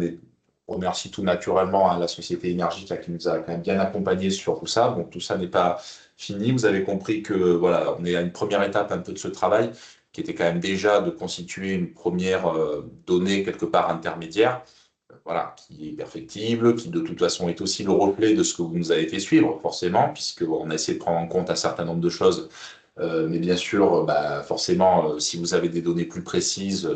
on remercie tout naturellement, hein, la société énergique là, qui nous a quand même bien accompagnés sur tout ça. Donc tout ça n'est pas fini. Vous avez compris que voilà, on est à une première étape un peu de ce travail, qui était quand même déjà de constituer une première donnée quelque part intermédiaire. Voilà, qui est perfectible, qui de toute façon est aussi le reflet de ce que vous nous avez fait suivre, forcément, puisqu'on a essayé de prendre en compte un certain nombre de choses. Mais bien sûr, forcément, si vous avez des données plus précises,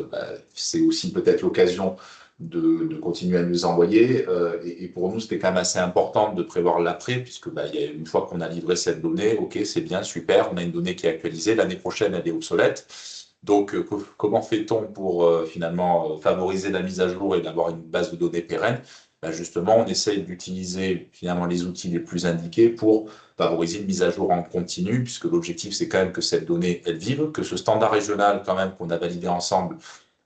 c'est aussi peut-être l'occasion de continuer à nous envoyer. Et pour nous, c'était quand même assez important de prévoir l'après, puisque une fois qu'on a livré cette donnée, ok, c'est bien, super, on a une donnée qui est actualisée, l'année prochaine, elle est obsolète. Donc, comment fait-on pour finalement favoriser la mise à jour et d'avoir une base de données pérenne? Justement, on essaye d'utiliser finalement les outils les plus indiqués pour favoriser une mise à jour en continu, puisque l'objectif, c'est quand même que cette donnée, elle vive, que ce standard régional quand même qu'on a validé ensemble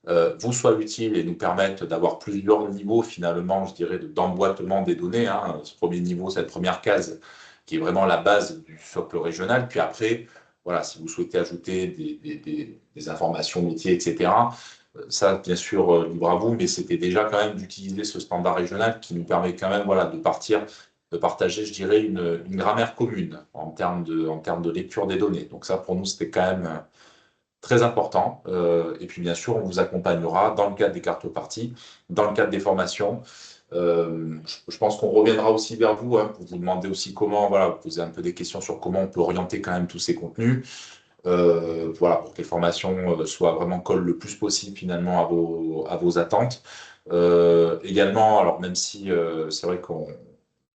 vous soit utile et nous permette d'avoir plusieurs niveaux finalement, je dirais, d'emboîtement des données. Hein. Ce premier niveau, cette première case, qui est vraiment la base du socle régional. Puis après, voilà, si vous souhaitez ajouter des informations métiers, etc., ça, bien sûr, libre à vous, mais c'était déjà quand même d'utiliser ce standard régional qui nous permet quand même voilà, de partager, je dirais, une grammaire commune en termes de lecture des données. Donc ça, pour nous, c'était quand même très important. Et puis, bien sûr, on vous accompagnera dans le cadre des cartes parties, dans le cadre des formations. Je pense qu'on reviendra aussi vers vous hein, pour vous demander aussi comment, voilà, vous poser un peu des questions sur comment on peut orienter quand même tous ces contenus. Voilà, pour que les formations soient vraiment collent le plus possible finalement à vos attentes. Également, alors même si c'est vrai qu'on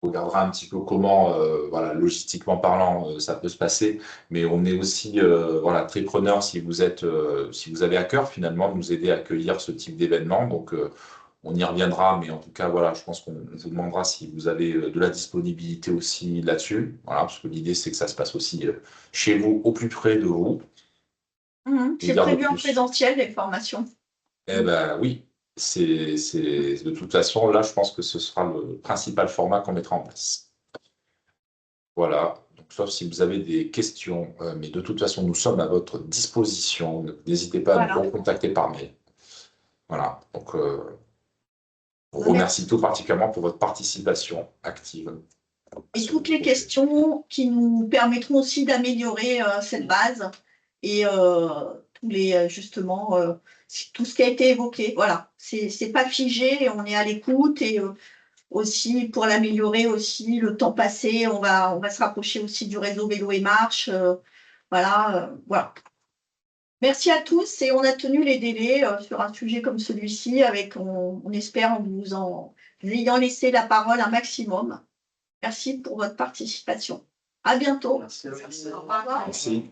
regardera un petit peu comment, voilà, logistiquement parlant, ça peut se passer, mais on est aussi voilà, très preneur si vous avez à cœur finalement de nous aider à accueillir ce type d'événement. Donc on y reviendra, mais en tout cas, voilà, je pense qu'on vous demandera si vous avez de la disponibilité aussi là-dessus. Voilà, parce que l'idée, c'est que ça se passe aussi chez vous, au plus près de vous. C'est prévu en présentiel, les formations. Eh bien, oui. De toute façon, là, je pense que ce sera le principal format qu'on mettra en place. Voilà. Donc, sauf si vous avez des questions, mais de toute façon, nous sommes à votre disposition. N'hésitez pas à nous contacter par mail. Voilà. Donc, on vous remercie tout particulièrement pour votre participation active. Et toutes les questions qui nous permettront aussi d'améliorer cette base et justement tout ce qui a été évoqué. Voilà, c'est pas figé, on est à l'écoute et aussi pour l'améliorer aussi le temps passé, on va se rapprocher aussi du réseau vélo et marche. Voilà. Merci à tous et on a tenu les délais sur un sujet comme celui-ci avec, on espère, en vous ayant laissé la parole un maximum. Merci pour votre participation. À bientôt. Merci. Au revoir. Merci.